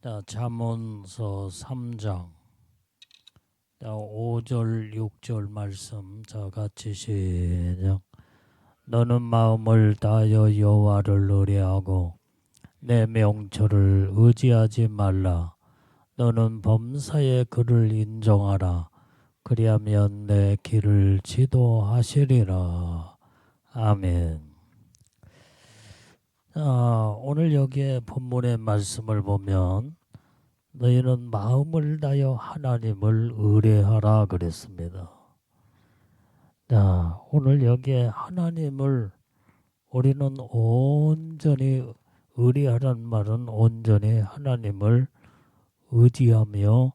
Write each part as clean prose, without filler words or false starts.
자, 잠언서 3장 5절 6절 말씀 자 같이 시작. 너는 마음을 다하여 여호와를 의뢰하고 내 명철을 의지하지 말라. 너는 범사에 그를 인정하라. 그리하면 내 길을 지도하시리라. 아멘. 오늘 여기에 본문의 말씀을 보면 너희는 마음을 다하여 하나님을 의뢰하라 그랬습니다. 자, 오늘 여기에 하나님을 우리는 온전히 의뢰하라는 말은 온전히 하나님을 의지하며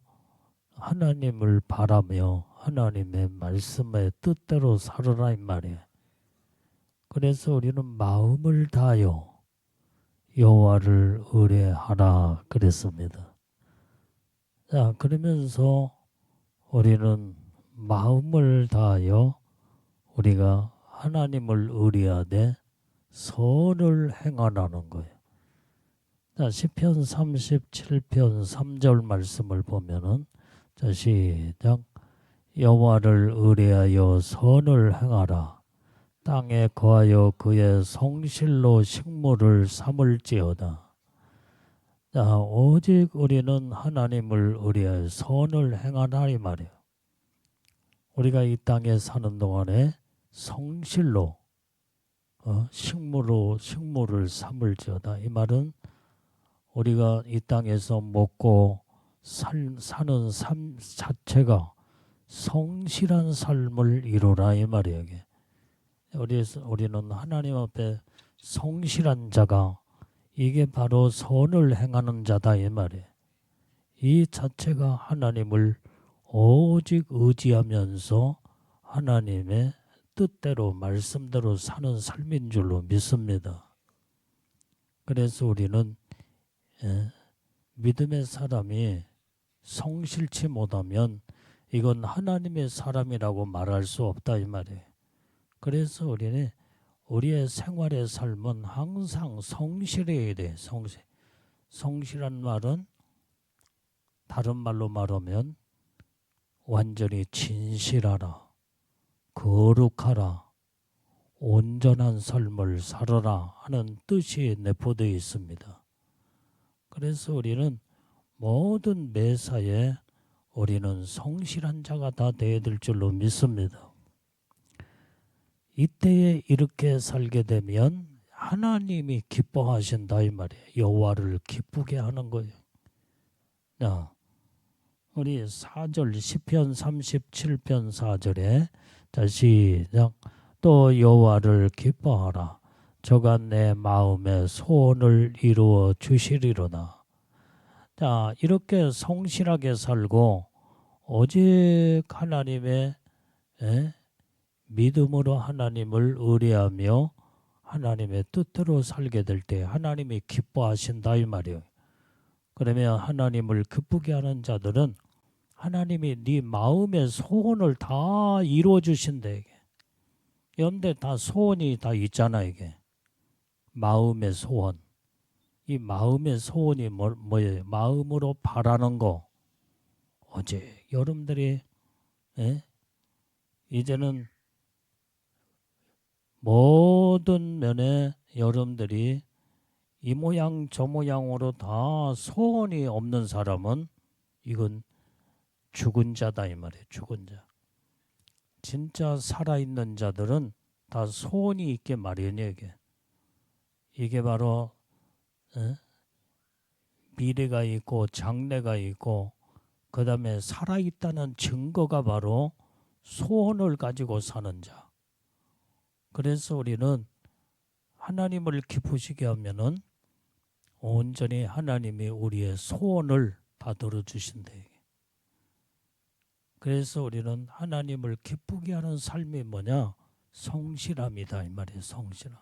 하나님을 바라며 하나님의 말씀의 뜻대로 살아라 이 말이에요. 그래서 우리는 마음을 다하여 여호와를 의뢰하라 그랬습니다. 자, 그러면서 우리는 마음을 다하여 우리가 하나님을 의뢰하되 선을 행하라는 거예요. 자, 시편 37편 3절 말씀을 보면은 자, 시작. 여호와를 의뢰하여 선을 행하라. 땅에 거하여 그의 성실로 식물을 삼을지어다. 자, 오직 우리는 하나님을 의뢰하여 선을 행하라 이 말이에요. 우리가 이 땅에 사는 동안에 성실로 식물을 삼을지어다. 이 말은 우리가 이 땅에서 먹고 사는 삶 자체가 성실한 삶을 이루라 이 말이에요. 우리는 하나님 앞에 성실한 자가 이게 바로 선을 행하는 자다 이 말이에요. 이 자체가 하나님을 오직 의지하면서 하나님의 뜻대로 말씀대로 사는 삶인 줄로 믿습니다. 그래서 우리는 믿음의 사람이 성실치 못하면 이건 하나님의 사람이라고 말할 수 없다 이 말이에요. 그래서 우리는 우리의 생활의 삶은 항상 성실해야 돼. 성실한 말은 다른 말로 말하면 완전히 진실하라, 거룩하라, 온전한 삶을 살아라 하는 뜻이 내포되어 있습니다. 그래서 우리는 모든 매사에 우리는 성실한 자가 다 되어야 될 줄로 믿습니다. 이때에 이렇게 살게 되면 하나님이 기뻐하신다 이 말이에요. 여호와를 기쁘게 하는 거예요. 자, 우리 4절 시편 37편 4절에 자 시작. 또 여호와를 기뻐하라. 저가 내 마음의 소원을 이루어 주시리로다. 자, 이렇게 성실하게 살고 오직 하나님의 믿음으로 하나님을 의뢰하며 하나님의 뜻대로 살게 될 때 하나님이 기뻐하신다 이 말이에요. 그러면 하나님을 기쁘게 하는 자들은 하나님이 네 마음의 소원을 다 이루어 주신다 이게. 연대 다 소원이 다 있잖아 이게. 마음의 소원. 이 마음의 소원이 뭐예요? 마음으로 바라는 거. 어제 여러분들이 이제는 모든 면에 여러분들이 이 모양 저 모양으로 다 소원이 없는 사람은 이건 죽은 자다 이 말이에요. 죽은 자. 진짜 살아있는 자들은 다 소원이 있게 마련이에요. 이게 바로 미래가 있고 장래가 있고 그 다음에 살아있다는 증거가 바로 소원을 가지고 사는 자. 그래서 우리는 하나님을 기쁘시게 하면은 온전히 하나님이 우리의 소원을 다 들어주신다. 그래서 우리는 하나님을 기쁘게 하는 삶이 뭐냐? 성실함이다 이 말이에요. 성실함.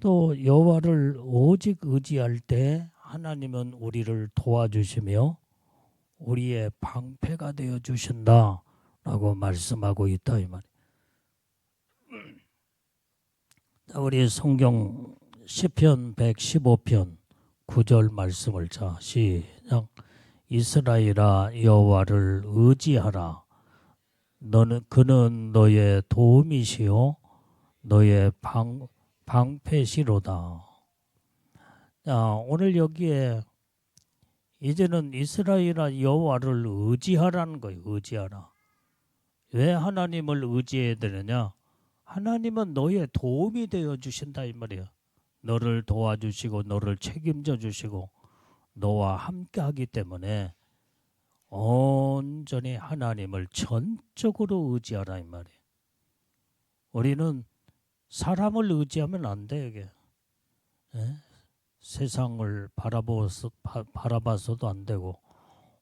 또 여호와를 오직 의지할 때 하나님은 우리를 도와주시며 우리의 방패가 되어 주신다라고 말씀하고 있다 이 말이에요. 우리 성경 시편 115편 9절 말씀을 자 시작. 이스라엘아 여호와를 의지하라. 그는 너의 도움이시요 너의 방패시로다. 자, 오늘 여기에 이제는 이스라엘아 여호와를 의지하라는 거예요. 의지하라. 왜 하나님을 의지해야 되느냐? 하나님은 너의 도움이 되어 주신다 이 말이에요. 너를 도와주시고 너를 책임져 주시고 너와 함께 하기 때문에 온전히 하나님을 전적으로 의지하라 이 말이에요. 우리는 사람을 의지하면 안 돼. 이게 세상을 바라봐서도 안 되고,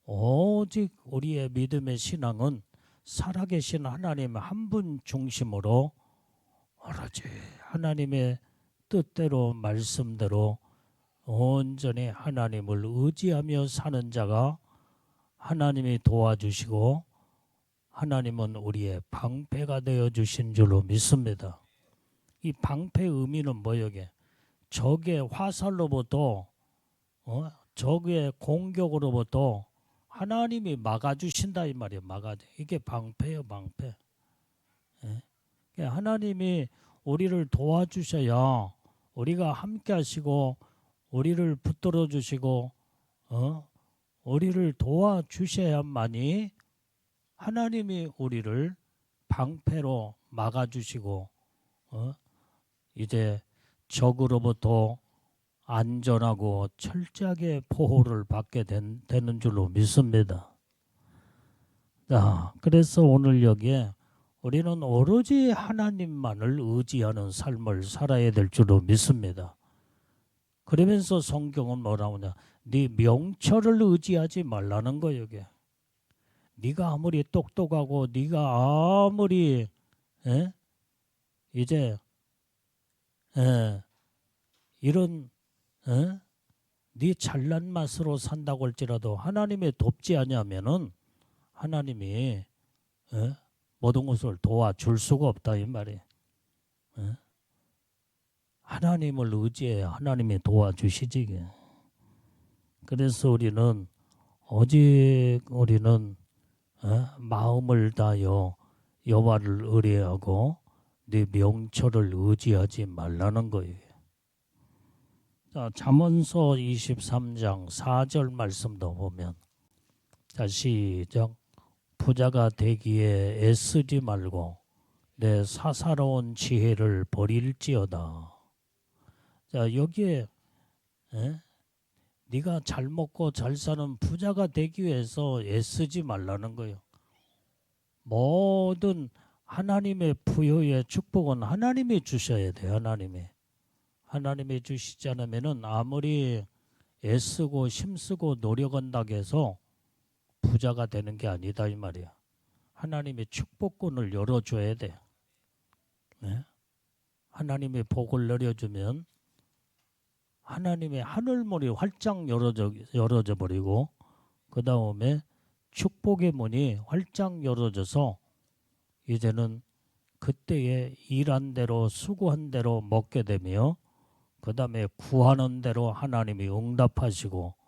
오직 우리의 믿음의 신앙은 살아계신 하나님 한 분 중심으로 오로지 하나님의 뜻대로 말씀대로 온전히 하나님을 의지하며 사는 자가 하나님이 도와주시고 하나님은 우리의 방패가 되어 주신 줄로 믿습니다. 이 방패의 의미는 뭐예요? 적의 화살로부터 적의 공격으로부터 하나님이 막아주신다 이 말이에요. 이게 방패예요. 방패. 하나님이 우리를 도와주셔야 우리가 함께 하시고 우리를 붙들어 주시고 우리를 도와주셔야만이 하나님이 우리를 방패로 막아주시고 이제 적으로부터 안전하고 철저하게 보호를 받게 되는 줄로 믿습니다. 자, 그래서 오늘 여기에 우리는 오로지 하나님만을 의지하는 삶을 살아야 될 줄로 믿습니다. 그러면서 성경은 뭐라고 하냐? 네 명철을 의지하지 말라는 거예요. 이게. 네가 아무리 똑똑하고 네가 아무리 이제 이런 네 잘난 맛으로 산다고 할지라도 하나님이 돕지 않으면은 하나님이 모든 것을 도와줄 수가 없다 이 말이에요. 하나님을 의지해야 하나님이 도와주시지. 그래서 우리는 오직 마음을 다하여 여호와를 의뢰하고 네 명철을 의지하지 말라는 거예요. 자, 잠언서 23장 4절 말씀도 보면 자 시작. 부자가 되기에 애쓰지 말고 내 사사로운 지혜를 버릴지어다. 자, 여기에 네가 잘 먹고 잘 사는 부자가 되기 위해서 애쓰지 말라는 거예요. 모든 하나님의 부여의 축복은 하나님이 주셔야 돼요. 하나님이 주시지 않으면은 아무리 애쓰고 힘쓰고 노력한다고 해서 부자가 되는 게 아니다 이 말이야. 하나님의 축복권을 열어줘야 돼. 하나님의 복을 내려주면 하나님의 하늘문이 활짝 열어져 버리고 그 다음에 축복의 문이 활짝 열어져서 이제는 그때에 일한 대로 수고한 대로 먹게 되며 그 다음에 구하는 대로 하나님이 응답하시고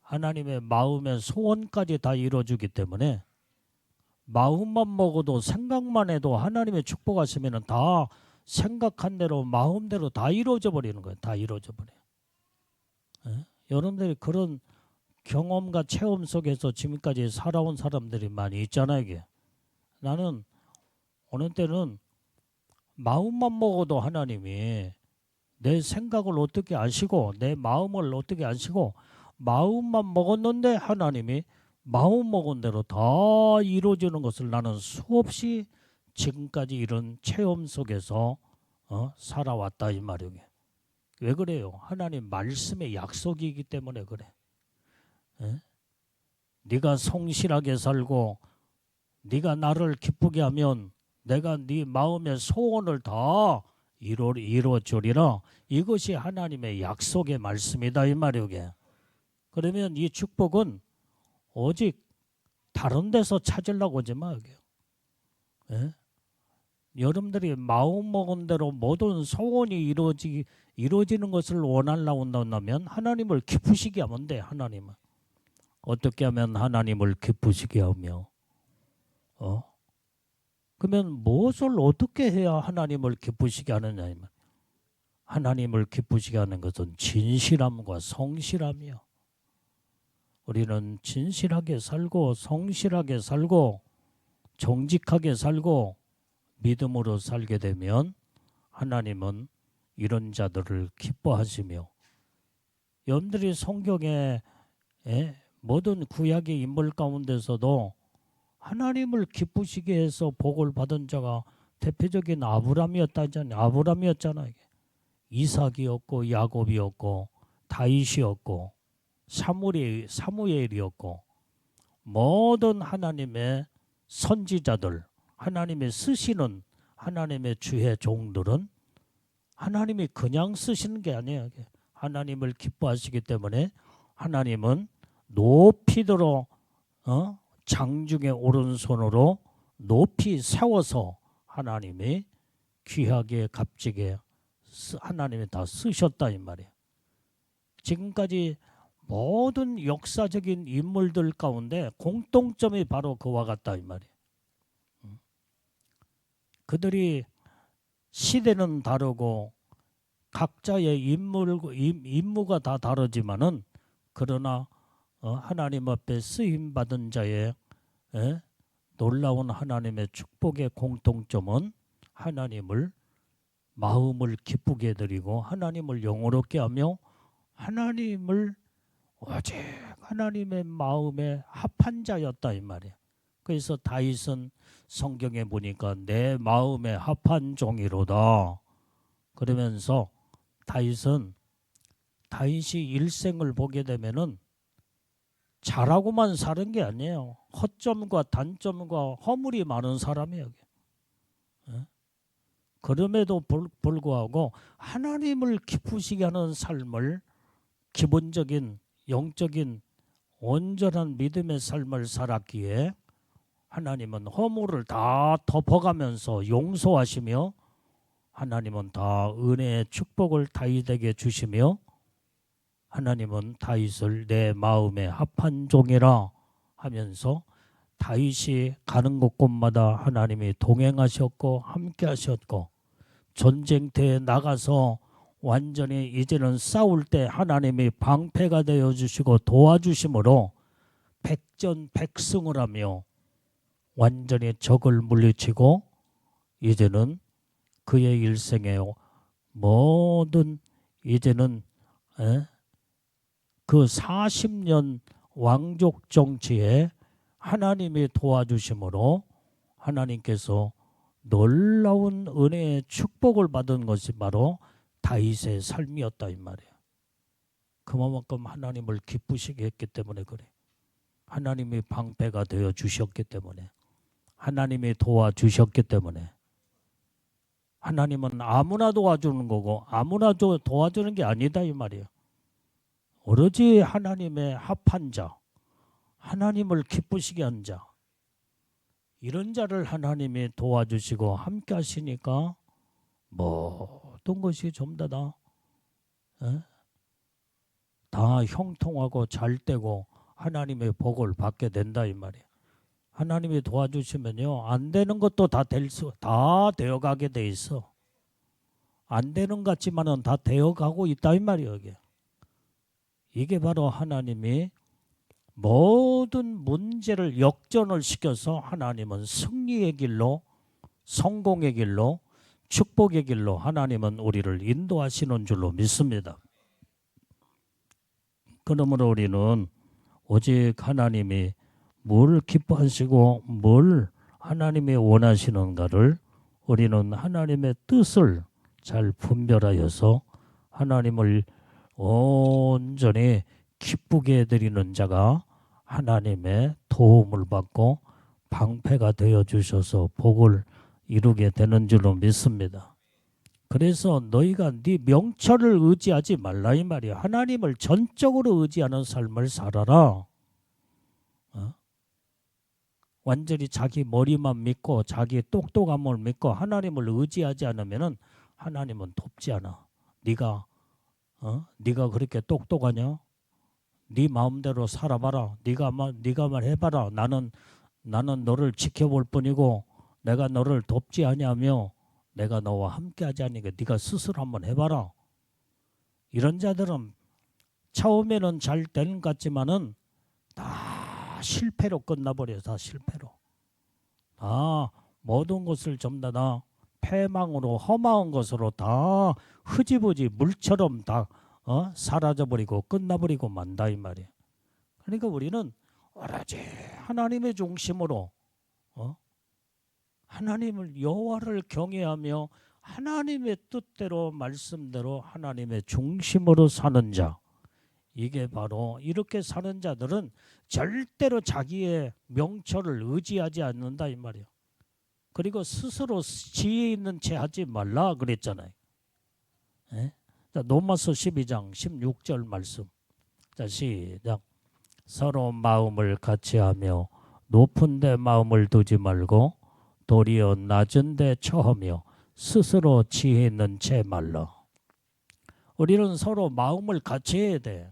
하나님의 마음의 소원까지 다 이루어주기 때문에 마음만 먹어도 생각만 해도 하나님의 축복하시면 다 생각한 대로 마음대로 다 이루어져 버리는 거예요. 다 이루어져 버려요. 여러분들이 그런 경험과 체험 속에서 지금까지 살아온 사람들이 많이 있잖아요. 이게. 나는 어느 때는 마음만 먹어도 하나님이 내 생각을 어떻게 아시고 내 마음을 어떻게 아시고 마음만 먹었는데 하나님이 마음 먹은 대로 다 이루어지는 것을 나는 수없이 지금까지 이런 체험 속에서 살아왔다 이 말이에요. 왜 그래요? 하나님 말씀의 약속이기 때문에 그래. 네가 성실하게 살고 네가 나를 기쁘게 하면 내가 네 마음의 소원을 다 이루어주리라. 이것이 하나님의 약속의 말씀이다 이 말이에요. 그러면 이 축복은 오직 다른 데서 찾으려고 하지 마. 여러분들이 마음먹은 대로 모든 소원이 이루어지는 것을 원하려고 한다면 하나님을 기쁘시게 하면 돼. 하나님은 어떻게 하면 하나님을 기쁘시게 하며 그러면 무엇을 어떻게 해야 하나님을 기쁘시게 하느냐. 하나님을 기쁘시게 하는 것은 진실함과 성실함이요. 우리는 진실하게 살고 성실하게 살고 정직하게 살고 믿음으로 살게 되면 하나님은 이런 자들을 기뻐하시며, 여러분들이 성경에 모든 구약의 인물 가운데서도 하나님을 기쁘시게 해서 복을 받은 자가 대표적인 아브람이었잖아요. 이삭이었고 야곱이었고 다윗이었고 사무엘이었고 모든 하나님의 선지자들, 하나님의 쓰시는 하나님의 주의 종들은 하나님이 그냥 쓰시는 게 아니에요. 하나님을 기뻐하시기 때문에 하나님은 높이 들어 장중의 오른손으로 높이 세워서 하나님이 귀하게 값지게 하나님이 다 쓰셨다 이 말이에요. 지금까지 모든 역사적인 인물들 가운데 공통점이 바로 그와 같다 이 말이에요. 그들이 시대는 다르고 각자의 임무가 다 다르지만은 그러나 하나님 앞에 쓰임 받은 자의 놀라운 하나님의 축복의 공통점은 하나님을 마음을 기쁘게 해드리고 하나님을 영화롭게 하며 하나님을 오직 하나님의 마음에 합한 자였다 이 말이에요. 그래서 다윗은 성경에 보니까 내 마음에 합한 종이로다. 그러면서 다윗이 일생을 보게 되면은 잘하고만 사는 게 아니에요. 허점과 단점과 허물이 많은 사람이에요. 그럼에도 불구하고 하나님을 기쁘시게 하는 삶을, 기본적인 영적인 온전한 믿음의 삶을 살았기에 하나님은 허물을 다 덮어가면서 용서하시며 하나님은 다 은혜의 축복을 다윗에게 주시며 하나님은 다윗을 내 마음에 합한 종이라 하면서 다윗이 가는 곳곳마다 하나님이 동행하셨고 함께 하셨고 전쟁터에 나가서 완전히 이제는 싸울 때 하나님이 방패가 되어주시고 도와주심으로 백전백승을 하며 완전히 적을 물리치고 이제는 그의 일생에 모든 이제는 그 40년 왕족 정치에 하나님이 도와주심으로 하나님께서 놀라운 은혜의 축복을 받은 것이 바로 다윗의 삶이었다 이 말이에요. 그만큼 하나님을 기쁘시게 했기 때문에 그래. 하나님이 방패가 되어 주셨기 때문에, 하나님이 도와주셨기 때문에. 하나님은 아무나 도와주는 거고 아무나 도와주는 게 아니다 이 말이에요. 오로지 하나님의 합한 자, 하나님을 기쁘시게 한 자, 이런 자를 하나님이 도와주시고 함께 하시니까 모든 것이 전부 다 형통하고 잘 되고 하나님의 복을 받게 된다 이 말이에요. 하나님이 도와주시면요, 안 되는 것도 다 되어가게 돼 있어. 안 되는 것 같지만은 다 되어가고 있다 이 말이에요. 이게 바로 하나님이 모든 문제를 역전을 시켜서 하나님은 승리의 길로, 성공의 길로, 축복의 길로 하나님은 우리를 인도하시는 줄로 믿습니다. 그러므로 우리는 오직 하나님이 뭘 기뻐하시고 뭘 하나님이 원하시는가를 우리는 하나님의 뜻을 잘 분별하여서 하나님을 온전히 기쁘게 해드리는 자가 하나님의 도움을 받고 방패가 되어 주셔서 복을 이루게 되는 줄로 믿습니다. 그래서 너희가 네 명철을 의지하지 말라 이 말이야. 하나님을 전적으로 의지하는 삶을 살아라. 완전히 자기 머리만 믿고 자기 똑똑함을 믿고 하나님을 의지하지 않으면은 하나님은 돕지 않아. 네가 그렇게 똑똑하냐? 네 마음대로 살아봐라. 네가 말해봐라. 나는 너를 지켜볼 뿐이고 내가 너를 돕지 아니하며 내가 너와 함께하지 않으니까 네가 스스로 한번 해봐라. 이런 자들은 처음에는 잘 되는 것 같지만은 다 실패로 끝나버려요. 다 실패로. 다 모든 것을 전부 다 패망으로 험한 것으로 다 흐지부지 물처럼 다 사라져버리고 끝나버리고 만다 이 말이에요. 그러니까 우리는 오로지 하나님의 중심으로 하나님을 여호와를 경외하며 하나님의 뜻대로 말씀대로 하나님의 중심으로 사는 자, 이게 바로 이렇게 사는 자들은 절대로 자기의 명철을 의지하지 않는다 이 말이에요. 그리고 스스로 지혜 있는 채 하지 말라 그랬잖아요. 예? 자, 로마서 12장 16절 말씀. 자, 시작. 서로 마음을 같이 하며 높은 데 마음을 두지 말고 도리어 낮은 데 처하며 스스로 지혜 있는 채 말라. 우리는 서로 마음을 같이 해야 돼.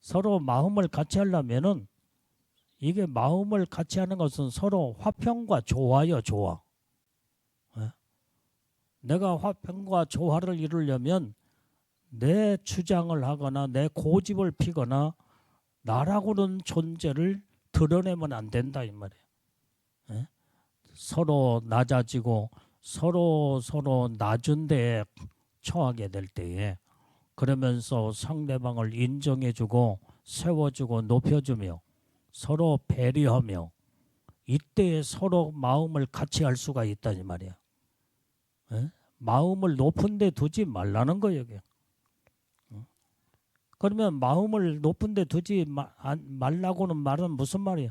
서로 마음을 같이 하려면은 이게 마음을 같이 하는 것은 서로 화평과 조화요, 조화. 예? 내가 화평과 조화를 이루려면 내 주장을 하거나 내 고집을 피거나 나라고는 존재를 드러내면 안 된다 이 말이에요. 예? 서로 낮아지고 서로 낮은 데에 처하게 될 때에 그러면서 상대방을 인정해주고 세워주고 높여주며 서로 배려하며 이때에 서로 마음을 같이 할 수가 있다니 말이야. 에? 마음을 높은 데 두지 말라는 거예요. 이게. 그러면 마음을 높은 데 두지 말라고는 말은 무슨 말이야?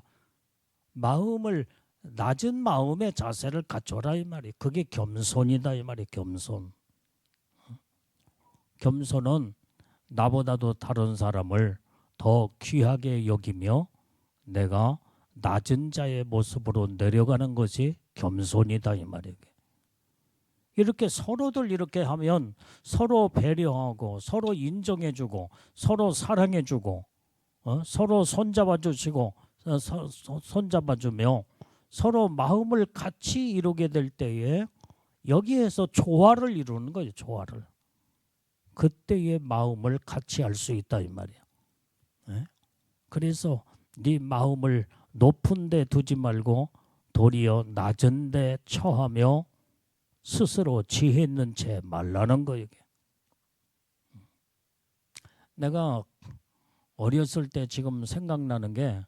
마음을 낮은 마음의 자세를 갖춰라 이 말이야. 그게 겸손이다 이 말이야. 겸손. 겸손은 나보다도 다른 사람을 더 귀하게 여기며 내가 낮은 자의 모습으로 내려가는 것이 겸손이다 이 말이에요. 이렇게 서로들 이렇게 하면 서로 배려하고 서로 인정해주고 서로 사랑해주고 서로 손잡아주시고 손잡아주며 서로 마음을 같이 이루게 될 때에 여기에서 조화를 이루는 거예요. 조화를. 그때의 마음을 같이 할 수 있다 이 말이야. 그래서 네 마음을 높은 데 두지 말고 도리어 낮은 데 처하며 스스로 지혜 있는 채 말라는 거예요. 내가 어렸을 때 지금 생각나는 게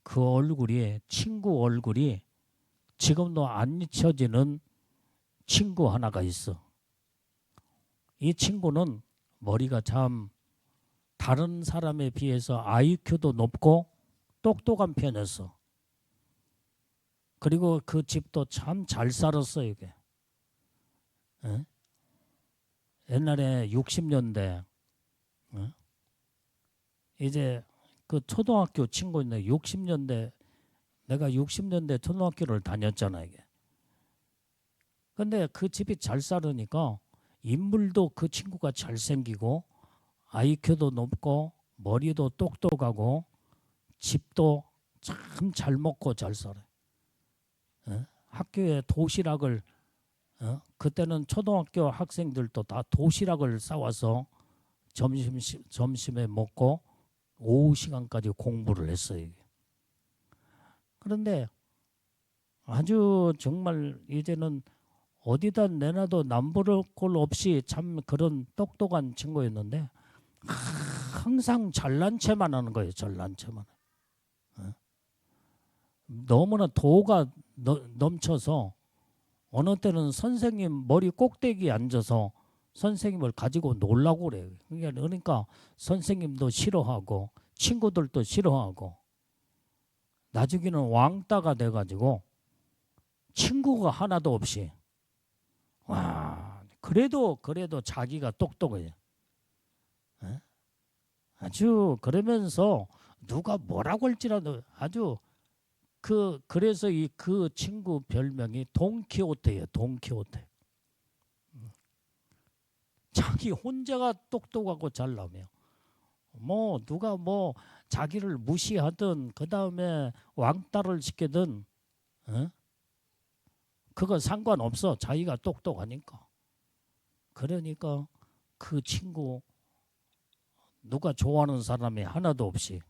그 얼굴이 친구 얼굴이 지금도 안 잊혀지는 친구 하나가 있어. 이 친구는 머리가 참 다른 사람에 비해서 IQ도 높고 똑똑한 편이었어. 그리고 그 집도 참 잘 살았어 이게. 에? 옛날에 60년대 이제 그 초등학교 친구인데 60년대 내가 60년대 초등학교를 다녔잖아 이게. 근데 그 집이 잘 살으니까 인물도 그 친구가 잘생기고 IQ도 높고 머리도 똑똑하고 집도 참 잘 먹고 잘 살아요. 학교에 도시락을 그때는 초등학교 학생들도 다 도시락을 싸와서 점심에 먹고 오후 시간까지 공부를 했어요. 그런데 아주 정말 이제는 어디다 내놔도 남부를 꼴 없이 참 그런 똑똑한 친구였는데 항상 잘난 체만 하는 거예요. 잘난 체만. 너무나 도가 넘쳐서 어느 때는 선생님 머리 꼭대기에 앉아서 선생님을 가지고 놀라고 그래요. 그러니까 선생님도 싫어하고 친구들도 싫어하고 나중에는 왕따가 돼가지고 친구가 하나도 없이 와 그래도 자기가 똑똑해요. 아주 그러면서 누가 뭐라고 할지라도 아주 그래서 그 친구 별명이 돈키호테예요. 돈키호테. 자기 혼자가 똑똑하고 잘나며 뭐 누가 뭐 자기를 무시하든 그 다음에 왕따를 시키든 그거 상관없어. 자기가 똑똑하니까. 그러니까 그 친구 누가 좋아하는 사람이 하나도 없이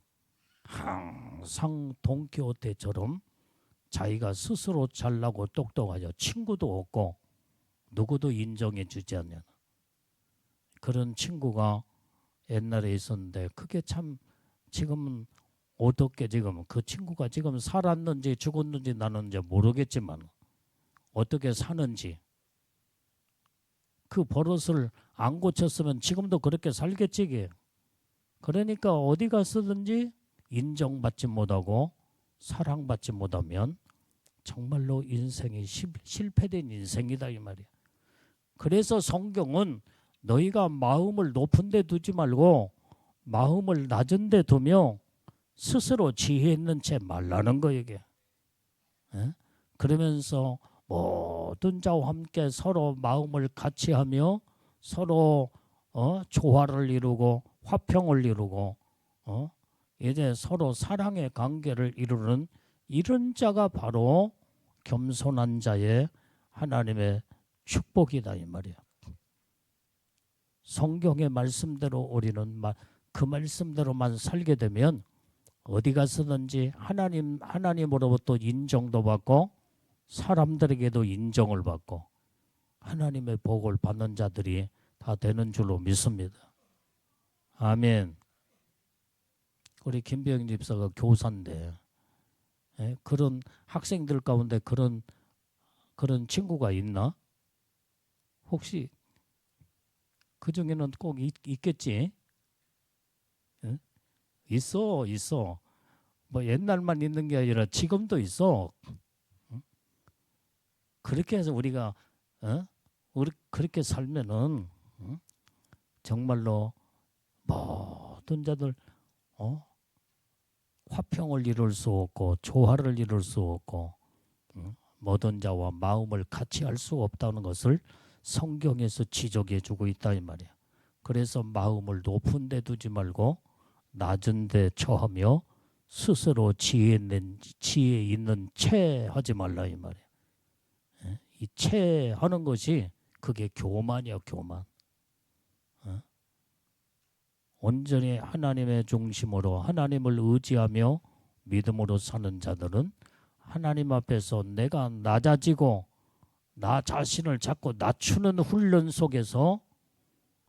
항상 돈키호테처럼 자기가 스스로 잘나고 똑똑하죠. 친구도 없고 누구도 인정해 주지 않는 그런 친구가 옛날에 있었는데 그게 참 지금은 어떻게 지금 그 친구가 지금 살았는지 죽었는지 나는 이제 모르겠지만 어떻게 사는지 그 버릇을 안 고쳤으면 지금도 그렇게 살겠지. 이게. 그러니까 어디 갔든지 인정받지 못하고 사랑받지 못하면 정말로 인생이 실패된 인생이다 이 말이야. 그래서 성경은 너희가 마음을 높은 데 두지 말고 마음을 낮은 데 두며 스스로 지혜 있는 채 말라는 거 이게. 그러면서 모든 자와 함께 서로 마음을 같이 하며 서로 조화를 이루고 화평을 이루고 이제 서로 사랑의 관계를 이루는 이런 자가 바로 겸손한 자의 하나님의 축복이다 이 말이야. 성경의 말씀대로 우리는 그 말씀대로만 살게 되면 어디 가서든지 하나님으로부터 인정도 받고 사람들에게도 인정을 받고 하나님의 복을 받는 자들이 다 되는 줄로 믿습니다. 아멘. 우리 김병 집사가 교사인데 그런 학생들 가운데 그런 친구가 있나? 혹시 그 중에는 꼭 있겠지? 있어. 뭐 옛날만 있는 게 아니라 지금도 있어. 그렇게 해서 우리가 우리 그렇게 살면은 정말로 모든 자들 화평을 이룰 수 없고 조화를 이룰 수 없고 모든 자와 마음을 같이 할 수 없다는 것을 성경에서 지적해 주고 있다 이 말이야. 그래서 마음을 높은 데 두지 말고 낮은 데 처하며 스스로 지혜 있는 채 하지 말라 이 말이야. 이 채 하는 것이 그게 교만이야 교만. 온전히 하나님의 중심으로 하나님을 의지하며 믿음으로 사는 자들은 하나님 앞에서 내가 낮아지고 나 자신을 자꾸 낮추는 훈련 속에서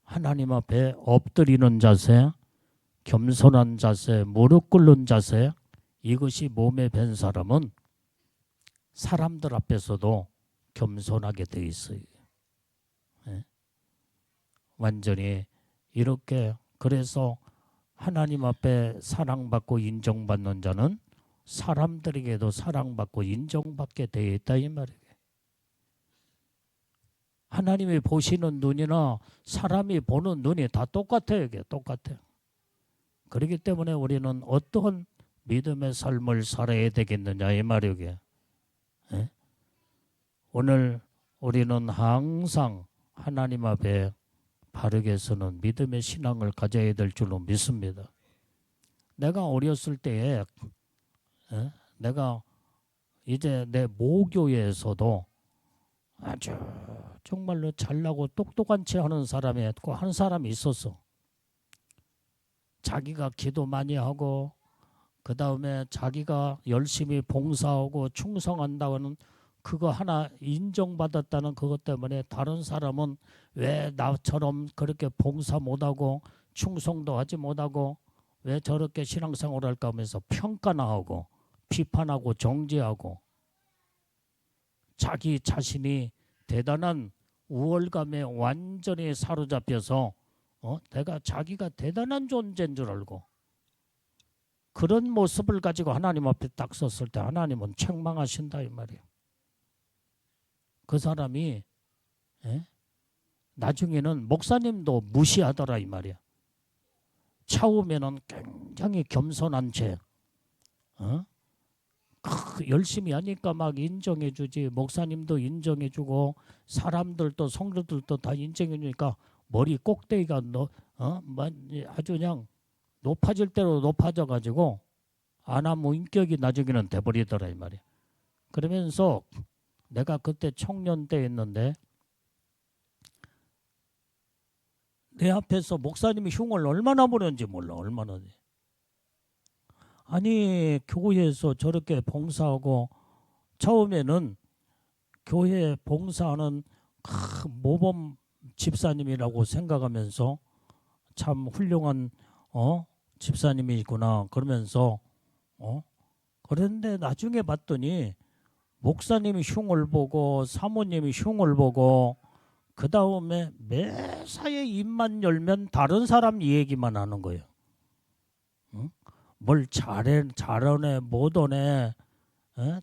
하나님 앞에 엎드리는 자세, 겸손한 자세, 무릎 꿇는 자세, 이것이 몸에 밴 사람은 사람들 앞에서도 겸손하게 돼 있어요. 완전히 이렇게 그래서 하나님 앞에 사랑받고 인정받는 자는 사람들에게도 사랑받고 인정받게 되어 있다 이 말이에요. 하나님이 보시는 눈이나 사람이 보는 눈이 다 똑같아요. 이게 똑같아요. 그렇기 때문에 우리는 어떤 믿음의 삶을 살아야 되겠느냐 이 말이에요. 오늘 우리는 항상 하나님 앞에 바르게 서는 믿음의 신앙을 가져야 될 줄로 믿습니다. 내가 어렸을 때에 내가 이제 내 모교에서도 아주 정말로 잘나고 똑똑한 채 하는 사람이 꼭 한 사람이 있었어. 자기가 기도 많이 하고 그 다음에 자기가 열심히 봉사하고 충성한다고는 그거 하나 인정받았다는 그것 때문에 다른 사람은 왜 나처럼 그렇게 봉사 못하고 충성도 하지 못하고 왜 저렇게 신앙생활을 할까 하면서 평가나 하고 비판하고 정죄하고 자기 자신이 대단한 우월감에 완전히 사로잡혀서 내가 자기가 대단한 존재인 줄 알고 그런 모습을 가지고 하나님 앞에 딱 섰을 때 하나님은 책망하신다 이 말이에요. 그 사람이 나중에는 목사님도 무시하더라 이 말이야. 처음에는 굉장히 겸손한 채 열심히 하니까 막 인정해 주지. 목사님도 인정해 주고 사람들도 성도들도 다 인정해 주니까 머리 꼭대기가 아주 그냥 높아질 대로 높아져 가지고 아나무 인격이 나중에는 돼버리더라 이 말이야. 그러면서 내가 그때 청년 때 했는데 내 앞에서 목사님이 흉을 얼마나 부렸는지 몰라. 얼마나. 아니 교회에서 저렇게 봉사하고 처음에는 교회 봉사하는 모범 집사님이라고 생각하면서 참 훌륭한 집사님이구나 그러면서 그런데 나중에 봤더니 목사님이 흉을 보고 사모님이 흉을 보고 그 다음에 매사에 입만 열면 다른 사람 얘기만 하는 거예요. 응? 뭘 잘하네 못하네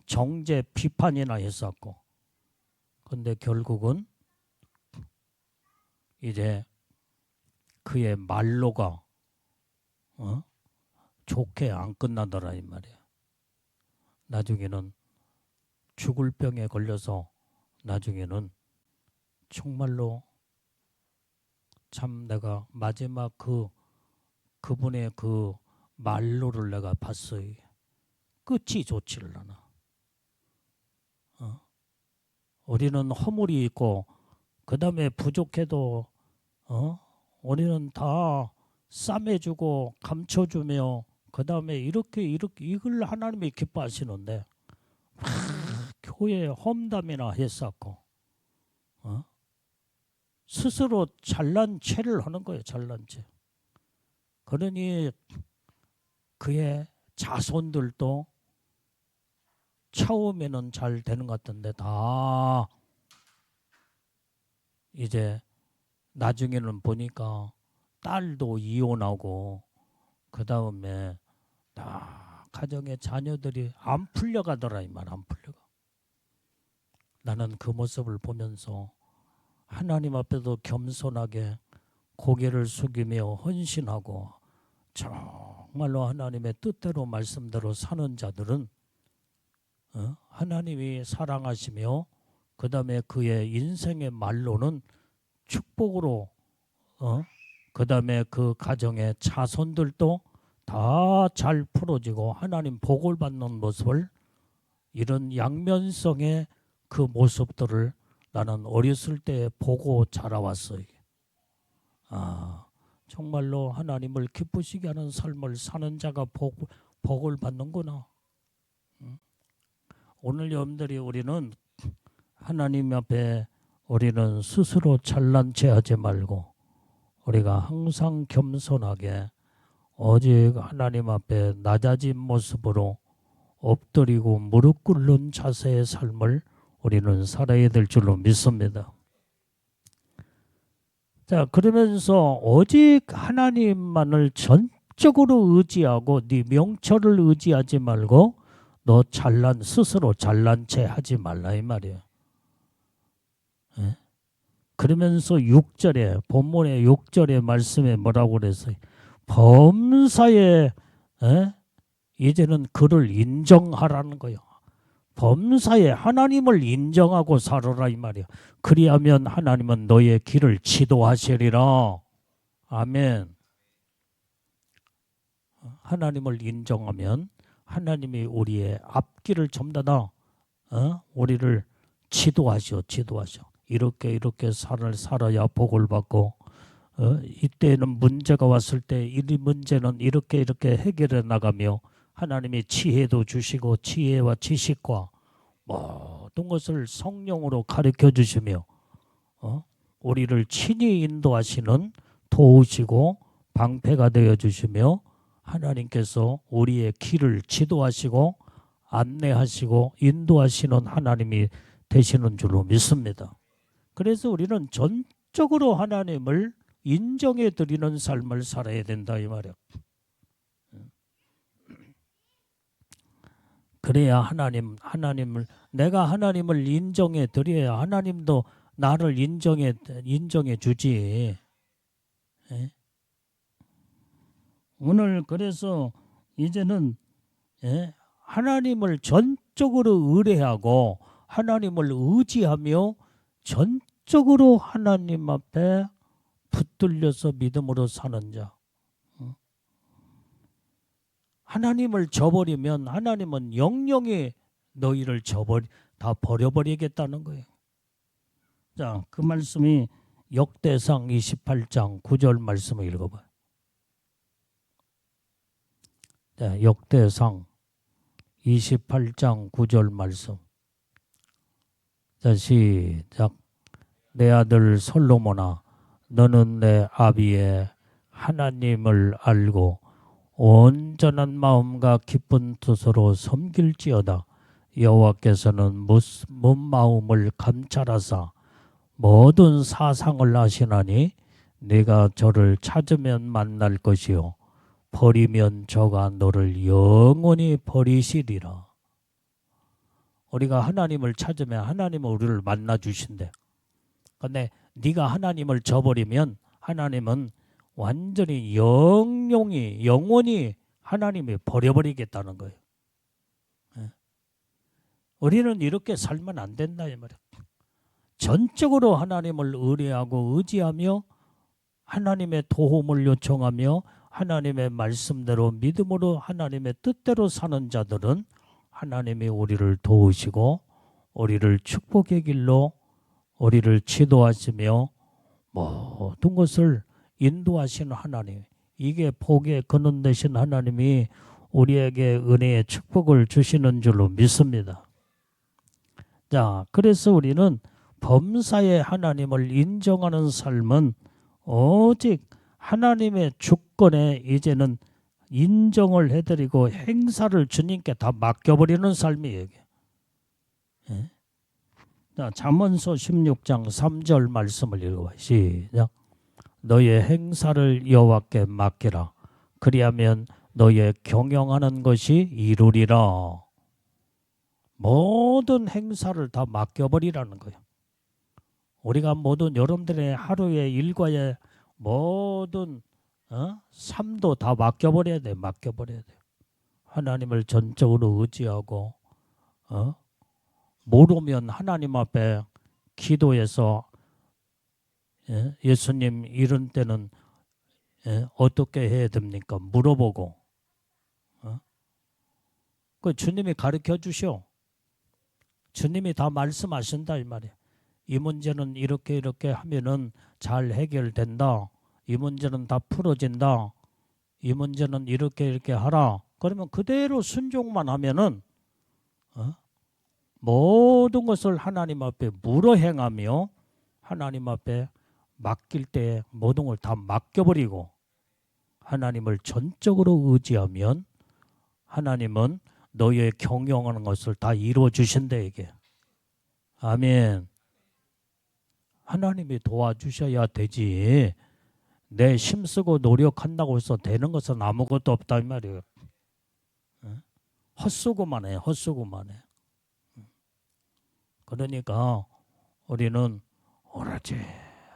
정죄 비판이나 했었고 근데 결국은 이제 그의 말로가 좋게 안 끝나더라 이 말이야. 나중에는 죽을 병에 걸려서 나중에는 정말로 참 내가 마지막 그분의 그 말로를 내가 봤어요. 끝이 좋지를 않아. 우리는 허물이 있고 그 다음에 부족해도 우리는 다 싸매주고 감춰주며 그 다음에 이렇게 이걸 하나님이 기뻐하시는데 교회에 험담이나 했었고 스스로 잘난 체를 하는 거예요. 잘난 체. 그러니 그의 자손들도 처음에는 잘 되는 것 같은데 다 이제 나중에는 보니까 딸도 이혼하고 그 다음에 다 가정의 자녀들이 안 풀려가더라 이 말. 안 풀려가. 나는 그 모습을 보면서 하나님 앞에도 겸손하게 고개를 숙이며 헌신하고 정말로 하나님의 뜻대로 말씀대로 사는 자들은 하나님이 사랑하시며 그 다음에 그의 인생의 말로는 축복으로 그 다음에 그 가정의 자손들도 다 잘 풀어지고 하나님 복을 받는 모습을 이런 양면성의 그 모습들을 나는 어렸을 때 보고 자라왔어요. 정말로 하나님을 기쁘시게 하는 삶을 사는 자가 복을 받는구나. 오늘 여러분들이 우리는 하나님 앞에 우리는 스스로 잘난 체 하지 말고 우리가 항상 겸손하게 오직 하나님 앞에 낮아진 모습으로 엎드리고 무릎 꿇는 자세의 삶을 우리는 살아야 될 줄로 믿습니다. 자, 그러면서 오직 하나님만을 전적으로 의지하고 네 명철을 의지하지 말고 너 스스로 잘난 체 하지 말라 이 말이에요. 예? 그러면서 6절에 본문의 6절의 말씀에 뭐라고 그랬어요? 범사에 이제는 그를 인정하라는 거예요. 범사에 하나님을 인정하고 살아라 이 말이야. 그리하면 하나님은 너의 길을 지도하시리라. 아멘. 하나님을 인정하면 하나님이 우리의 앞길을 전부 다 우리를 지도하셔. 이렇게 살아야 복을 받고 이때는 문제가 왔을 때 이 문제는 이렇게 해결해 나가며 하나님이 지혜도 주시고 지혜와 지식과 모든 것을 성령으로 가르쳐 주시며 우리를 친히 인도하시는 도우시고 방패가 되어 주시며 하나님께서 우리의 길을 지도하시고 안내하시고 인도하시는 하나님이 되시는 줄로 믿습니다. 그래서 우리는 전적으로 하나님을 인정해 드리는 삶을 살아야 된다 이 말이야. 그래야 내가 하나님을 인정해 드려야 하나님도 나를 인정해 주지. 예? 오늘 그래서 이제는 하나님을 전적으로 의뢰하고 하나님을 의지하며 전적으로 하나님 앞에 붙들려서 믿음으로 사는 자. 하나님을 저버리면 하나님은 영영이 너희를 다 버려버리겠다는 거예요. 자, 그 말씀이 역대상 28장 9절 말씀을 읽어봐요. 자, 역대상 28장 9절 말씀. 자, 시작. 내 아들 솔로몬아, 너는 내 아비의 하나님을 알고 온전한 마음과 기쁜 뜻으로 섬길지어다. 여호와께서는 먼 마음을 감찰하사 모든 사상을 아시나니 네가 저를 찾으면 만날 것이요 버리면 저가 너를 영원히 버리시리라. 우리가 하나님을 찾으면 하나님은 우리를 만나 주신대. 근데 네가 하나님을 저버리면 하나님은 완전히 영원히 하나님이 버려버리겠다는 거예요. 우리는 이렇게 살면 안 된다 이 말이야. 전적으로 하나님을 의뢰하고 의지하며 하나님의 도움을 요청하며 하나님의 말씀대로 믿음으로 하나님의 뜻대로 사는 자들은 하나님이 우리를 도우시고 우리를 축복의 길로 우리를 지도하시며 모든 것을 인도하시는 하나님, 이게 복의 근원 되신 하나님이 우리에게 은혜의 축복을 주시는 줄로 믿습니다. 자, 그래서 우리는 범사의 하나님을 인정하는 삶은 오직 하나님의 주권에 이제는 인정을 해드리고 행사를 주님께 다 맡겨버리는 삶이에요. 예? 자, 잠언서 16장 3절 말씀을 읽어봐요. 시작. 너의 행사를 여호와께 맡기라. 그리하면 너의 경영하는 것이 이루리라. 모든 행사를 다 맡겨버리라는 거예요. 우리가 모든 여러분들의 하루의 일과의 모든 삶도 다 맡겨버려야 돼. 맡겨버려야 돼. 하나님을 전적으로 의지하고 모르면 하나님 앞에 기도해서 예수님 이런 때는 어떻게 해야 됩니까? 물어보고 그 주님이 가르쳐 주셔. 주님이 다 말씀하신다 이 말이에요. 이 문제는 이렇게 하면은 잘 해결된다. 이 문제는 다 풀어진다. 이 문제는 이렇게 하라. 그러면 그대로 순종만 하면은 모든 것을 하나님 앞에 물어 행하며 하나님 앞에 맡길 때 모든 걸 다 맡겨버리고 하나님을 전적으로 의지하면 하나님은 너의 경영하는 것을 다 이루어 주신대 이게. 아멘. 하나님이 도와주셔야 되지. 내 힘쓰고 노력한다고 해서 되는 것은 아무것도 없다 이 말이에요. 헛수고만 해. 헛수고만 해. 그러니까 우리는 오로지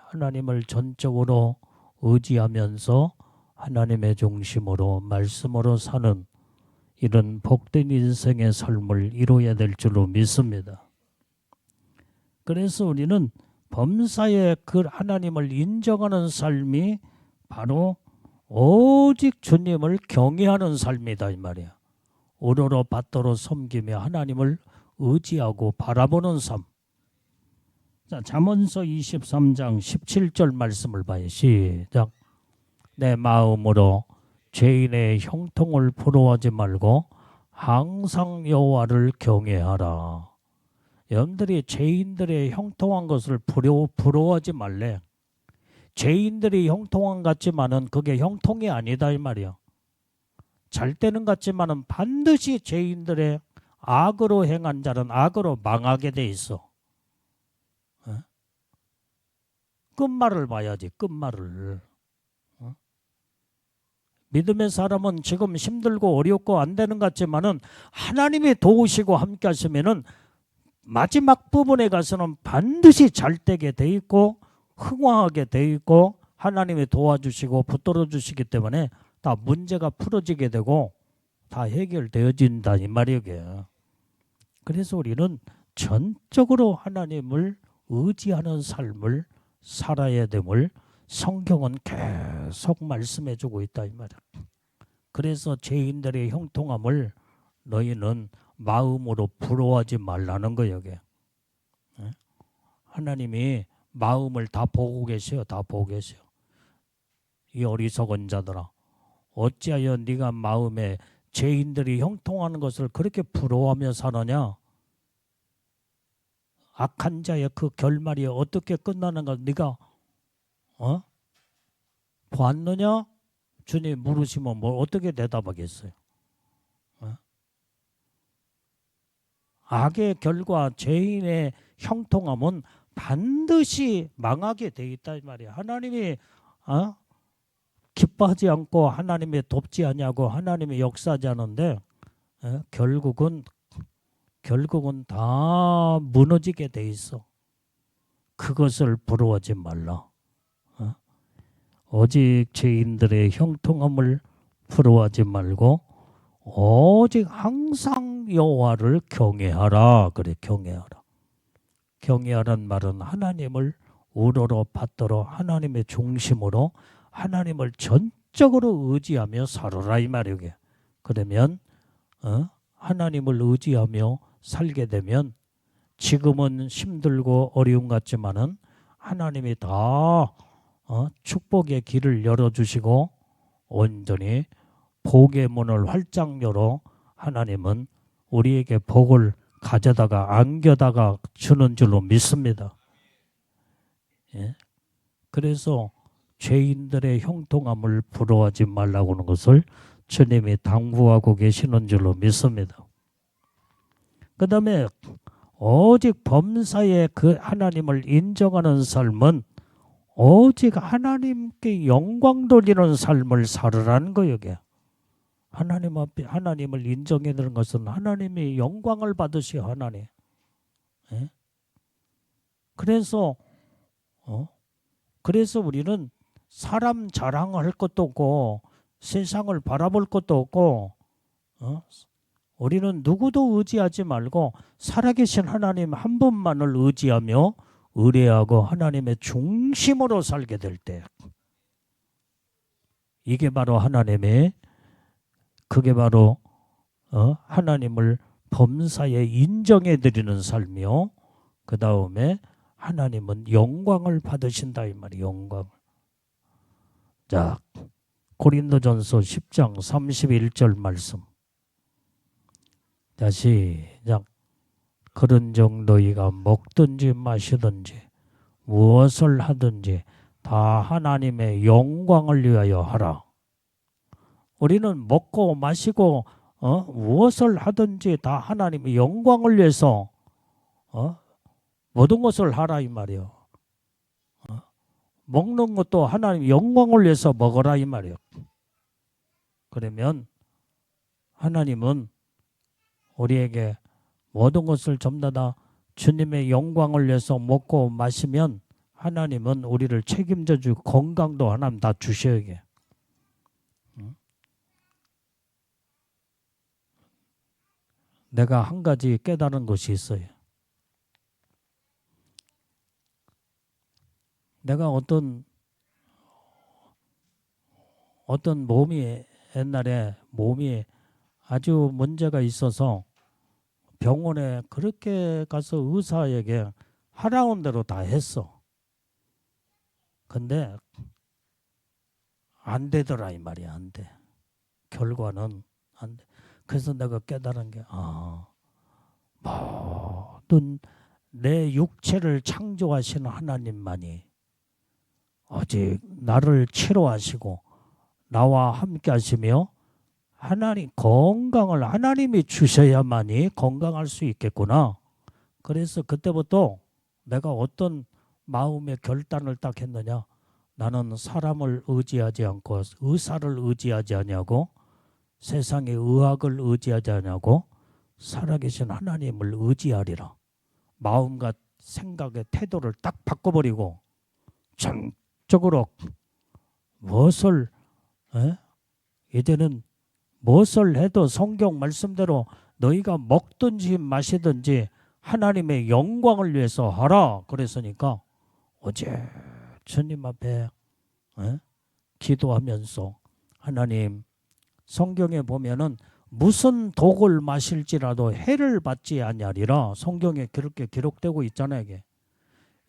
하나님을 전적으로 의지하면서 하나님의 중심으로 말씀으로 사는 이런 복된 인생의 삶을 이루어야 될 줄로 믿습니다. 그래서 우리는 범사에 그 하나님을 인정하는 삶이 바로 오직 주님을 경외하는 삶이다 이 말이야. 오로로 받도록 섬기며 하나님을 의지하고 바라보는 삶. 자, 잠언서 23장 17절 말씀을 봐요. 시작. 내 마음으로 죄인의 형통을 부러워하지 말고 항상 여호와를 경외하라. 여러분들이 죄인들의 형통한 것을 부러워하지 말래. 죄인들이 형통한 같지만은 그게 형통이 아니다 이 말이야. 잘 때는 같지만은 반드시 죄인들의 악으로 행한 자는 악으로 망하게 돼 있어. 끝말을 봐야지. 끝말을. 믿음의 사람은 지금 힘들고 어렵고 안 되는 것 같지만은 하나님이 도우시고 함께 하시면은 마지막 부분에 가서는 반드시 잘 되게 돼 있고 흥왕하게 돼 있고 하나님이 도와주시고 붙들어 주시기 때문에 다 문제가 풀어지게 되고 다 해결되어진다 이 말이에요. 그래서 우리는 전적으로 하나님을 의지하는 삶을 살아야 됨을 성경은 계속 말씀해 주고 있다 이 말이야. 그래서 죄인들의 형통함을 너희는 마음으로 부러워하지 말라는 거예요. 이게. 하나님이 마음을 다 보고 계셔요. 다 보고 계셔요. 이 어리석은 자들아, 어찌하여 네가 마음에 죄인들이 형통하는 것을 그렇게 부러워하며 사느냐? 악한 자의 그 결말이 어떻게 끝나는가 네가 보았느냐? 주님 물으시면 뭘 어떻게 대답하겠어요? 악의 결과, 죄인의 형통함은 반드시 망하게 돼 있다 이 말이야. 하나님이 기뻐하지 않고 하나님이 돕지 않냐고 하나님이 역사하지 않은데 결국은 다 무너지게 돼 있어. 그것을 부러워하지 말라. 오직 죄인들의 형통함을 부러워하지 말고 오직 항상 여호와를 경외하라. 그래, 경외하라. 경외하란 말은 하나님을 우러러 받들어 하나님의 중심으로 하나님을 전적으로 의지하며 살아라 이 말이에요. 그러면 하나님을 의지하며 살게 되면 지금은 힘들고 어려움 같지만은 하나님이 다 축복의 길을 열어주시고 온전히 복의 문을 활짝 열어 하나님은 우리에게 복을 가져다가 안겨다가 주는 줄로 믿습니다. 예? 그래서 죄인들의 형통함을 부러워하지 말라고 하는 것을 주님이 당부하고 계시는 줄로 믿습니다. 그 다음에 오직 범사에 그 하나님을 인정하는 삶은 오직 하나님께 영광 돌리는 삶을 살으라는 거예요. 이게. 하나님 앞에 하나님을 인정해 드리는 것은 하나님이 영광을 받으시오 하나님. 예? 그래서 우리는 사람 자랑할 것도 없고 세상을 바라볼 것도 없고 우리는 누구도 의지하지 말고 살아계신 하나님 한 분만을 의지하며 의뢰하고 하나님의 중심으로 살게 될 때 이게 바로 그게 바로 하나님을 범사에 인정해 드리는 삶이요. 그 다음에 하나님은 영광을 받으신다 이 말이에요. 영광을. 자, 고린도전서 10장 31절 말씀. 자, 시작. 그런 정도이가 먹든지 마시든지 무엇을 하든지 다 하나님의 영광을 위하여 하라. 우리는 먹고 마시고 무엇을 하든지 다 하나님의 영광을 위해서 모든 것을 하라 이 말이요. 먹는 것도 하나님의 영광을 위해서 먹어라 이 말이요. 그러면 하나님은 우리에게 모든 것을 전부 다 주님의 영광을 위해서 먹고 마시면 하나님은 우리를 책임져 주고 건강도 하나님 다 주셔야 해. 내가 한 가지 깨달은 것이 있어요. 내가 어떤 몸이 옛날에 몸이 아주 문제가 있어서 병원에 그렇게 가서 의사에게 하라는 대로 다 했어. 근데 안 되더라 이 말이야. 안 돼. 결과는 안 돼. 그래서 내가 깨달은 게 모든 내 육체를 창조하시는 하나님만이 오직 나를 치료하시고 나와 함께 하시며 하나님 건강을 하나님이 주셔야만이 건강할 수 있겠구나. 그래서 그때부터 내가 어떤 마음의 결단을 딱 했느냐. 나는 사람을 의지하지 않고 의사를 의지하지 않냐고 세상의 의학을 의지하지 않냐고 살아계신 하나님을 의지하리라. 마음과 생각의 태도를 딱 바꿔버리고 전적으로 무엇을 이제는 무엇을 해도 성경 말씀대로 너희가 먹든지 마시든지 하나님의 영광을 위해서 하라 그랬으니까 어제 주님 앞에 기도하면서 하나님, 성경에 보면은 무슨 독을 마실지라도 해를 받지 아니하리라 성경에 그렇게 기록되고 있잖아요. 이게.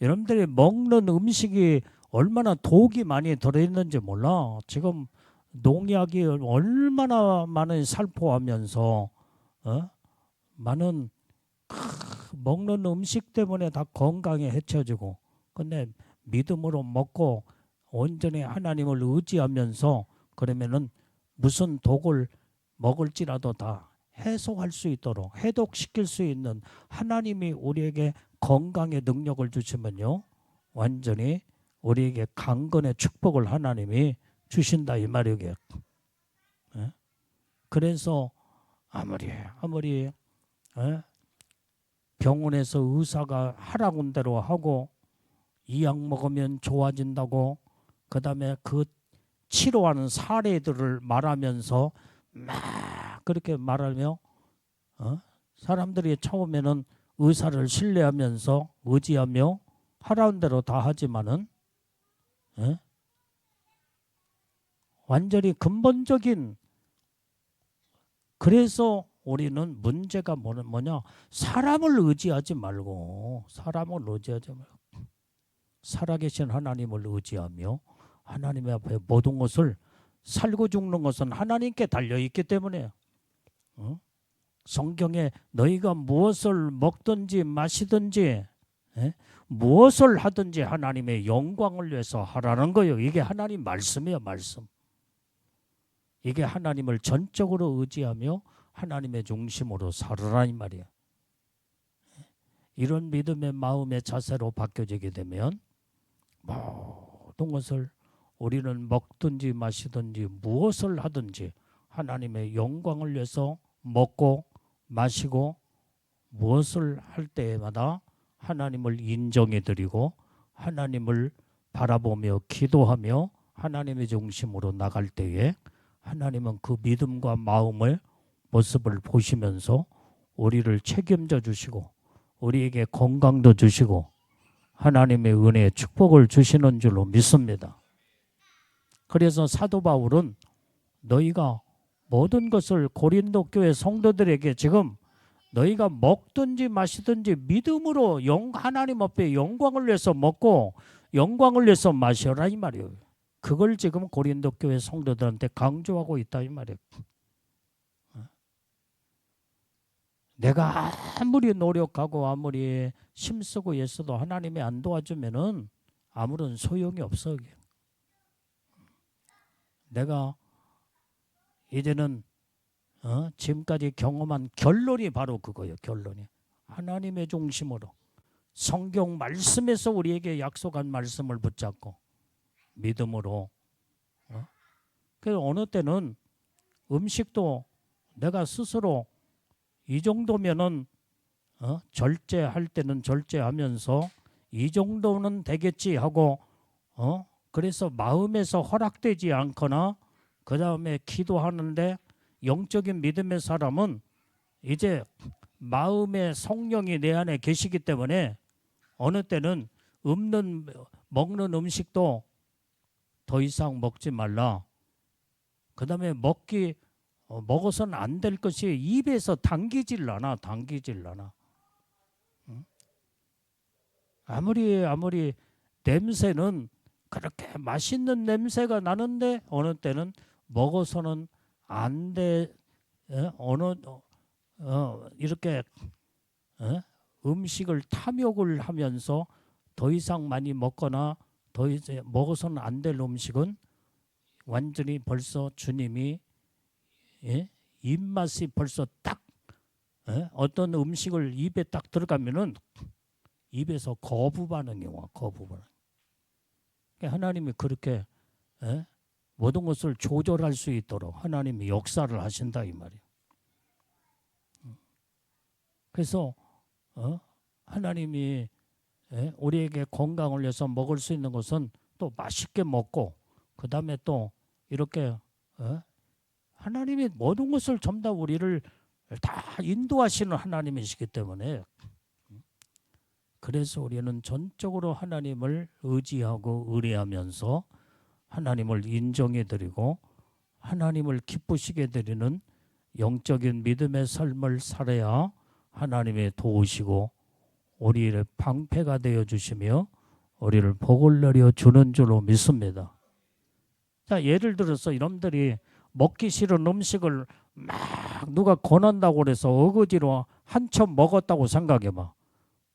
여러분들이 먹는 음식이 얼마나 독이 많이 들어있는지 몰라. 지금 농약이 얼마나 많은 살포하면서 많은 먹는 음식 때문에 다 건강에 해쳐지고, 근데 믿음으로 먹고 온전히 하나님을 의지하면서 그러면은 무슨 독을 먹을지라도 다 해소할 수 있도록 해독시킬 수 있는 하나님이 우리에게 건강의 능력을 주시면요, 완전히 우리에게 강건의 축복을 하나님이 주신다 이 말이에요. 그래서 아무리 병원에서 의사가 하라는 대로 하고 이 약 먹으면 좋아진다고, 그 다음에 그 치료하는 사례들을 말하면서 막 그렇게 말하며 사람들이 처음에는 의사를 신뢰하면서 의지하며 하라는 대로 다 하지만은 완전히 근본적인, 그래서 우리는 문제가 뭐냐, 사람을 의지하지 말고 살아계신 하나님을 의지하며 하나님 앞에 모든 것을, 살고 죽는 것은 하나님께 달려있기 때문에 성경에 너희가 무엇을 먹든지 마시든지 무엇을 하든지 하나님의 영광을 위해서 하라는 거예요. 이게 하나님 말씀이에요. 말씀. 이게 하나님을 전적으로 의지하며 하나님의 중심으로 살으라 이 말이에요. 이런 믿음의 마음의 자세로 바뀌어지게 되면 모든 것을 우리는 먹든지 마시든지 무엇을 하든지 하나님의 영광을 위해서 먹고 마시고 무엇을 할 때마다 하나님을 인정해 드리고 하나님을 바라보며 기도하며 하나님의 중심으로 나갈 때에 하나님은 그 믿음과 마음을 모습을 보시면서 우리를 책임져 주시고 우리에게 건강도 주시고 하나님의 은혜의 축복을 주시는 줄로 믿습니다. 그래서 사도 바울은 너희가 모든 것을 고린도 교회 성도들에게 지금 너희가 먹든지 마시든지 믿음으로 하나님 앞에 영광을 위해서 먹고 영광을 위해서 마셔라 이 말이에요. 그걸 지금 고린도 교회 성도들한테 강조하고 있다 이 말이에요. 내가 아무리 노력하고 아무리 힘쓰고 애써도 하나님이 안 도와주면은 아무런 소용이 없어. 내가 이제는 지금까지 경험한 결론이 바로 그거예요. 결론이 하나님의 중심으로 성경 말씀에서 우리에게 약속한 말씀을 붙잡고 믿음으로. 그래서 어느 때는 음식도 내가 스스로 이 정도면은 절제할 때는 절제하면서 이 정도는 되겠지 하고 그래서 마음에서 허락되지 않거나 그 다음에 기도하는데 영적인 믿음의 사람은 이제 마음의 성령이 내 안에 계시기 때문에 어느 때는 먹는 음식도 더 이상 먹지 말라. 그 다음에 먹어서는 안 될 것이 입에서 당기질 않아. 아무리 냄새는 그렇게 맛있는 냄새가 나는데 어느 때는 먹어서는 안 돼. 이렇게 음식을 탐욕을 하면서 더 이상 많이 먹거나 더 이제 먹어서는 안 될 음식은 완전히 벌써 주님이 입맛이 벌써 딱 어떤 음식을 입에 딱 들어가면은 입에서 거부 반응이 와. 거부 반응. 하나님이 그렇게 모든 것을 조절할 수 있도록 하나님이 역사를 하신다 이 말이에요. 그래서 하나님이 우리에게 건강을 위해서 먹을 수 있는 것은 또 맛있게 먹고 그 다음에 또 이렇게 하나님이 모든 것을 전부 다 우리를 다 인도하시는 하나님이시기 때문에 그래서 우리는 전적으로 하나님을 의지하고 의뢰하면서 하나님을 인정해 드리고 하나님을 기쁘시게 드리는 영적인 믿음의 삶을 살아야 하나님의 도우시고 우리를 방패가 되어 주시며 우리를 복을 내려 주는 줄로 믿습니다. 자, 예를 들어서 이놈들이 먹기 싫은 음식을 막 누가 권한다고 그래서 어거지로 한 첩 먹었다고 생각해봐.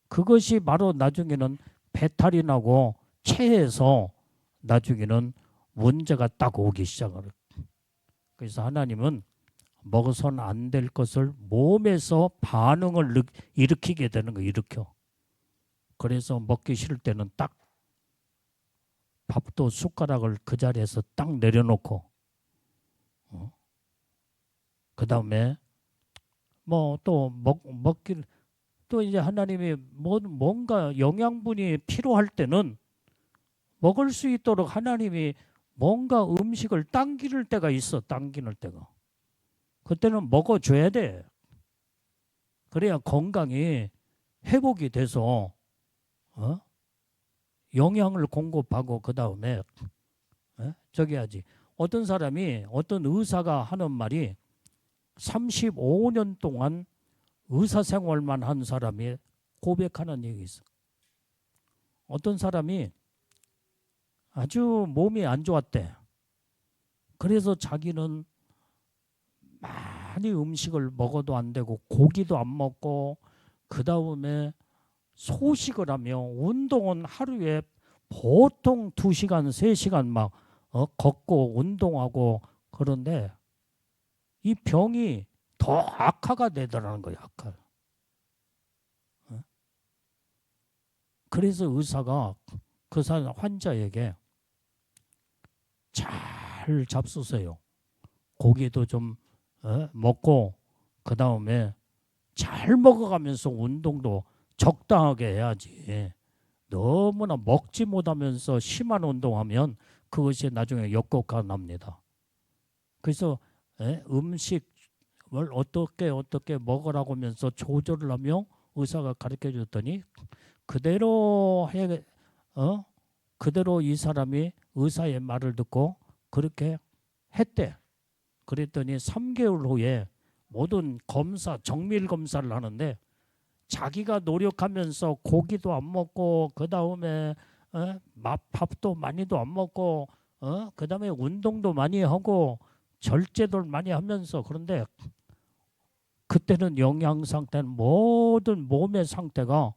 그것이 바로 나중에는 배탈이 나고 체해서 나중에는 문제가 딱 오기 시작을. 그래서 하나님은 먹어서는 안 될 것을 몸에서 반응을 일으키게 되는 거 일으켜. 그래서 먹기 싫을 때는 딱 밥도 숟가락을 그 자리에서 딱 내려놓고 그 다음에 뭐 또 먹길 또 이제 하나님이 뭔가 영양분이 필요할 때는 먹을 수 있도록 하나님이 뭔가 음식을 당기는 때가 있어. 당기는 때가. 그때는 먹어줘야 돼. 그래야 건강이 회복이 돼서 영양을 공급하고 그 다음에 저기 하지. 어떤 사람이 어떤 의사가 하는 말이 35년 동안 의사 생활만 한 사람이 고백하는 얘기 있어. 어떤 사람이 아주 몸이 안 좋았대. 그래서 자기는 많이 음식을 먹어도 안 되고 고기도 안 먹고 그 다음에 소식을 하며 운동은 하루에 보통 2시간, 3시간 막 걷고 운동하고 그런데 이 병이 더 악화가 되더라는 거야. 악화. 그래서 의사가 그 사람 환자에게 잘 잡수세요. 고기도 좀 먹고 그 다음에 잘 먹어가면서 운동도 적당하게 해야지. 너무나 먹지 못하면서 심한 운동하면 그것이 나중에 역효과가 납니다. 그래서 음식을 어떻게 먹으라고 하면서 조절을 하며 의사가 가르쳐 줬더니 그대로 그대로 이 사람이 의사의 말을 듣고 그렇게 했대. 그랬더니 3개월 후에 모든 검사, 정밀 검사를 하는데 자기가 노력하면서 고기도 안 먹고 그 다음에 밥도 많이도 안 먹고 그 다음에 운동도 많이 하고 절제도 많이 하면서 그런데 그때는 영양 상태는 모든 몸의 상태가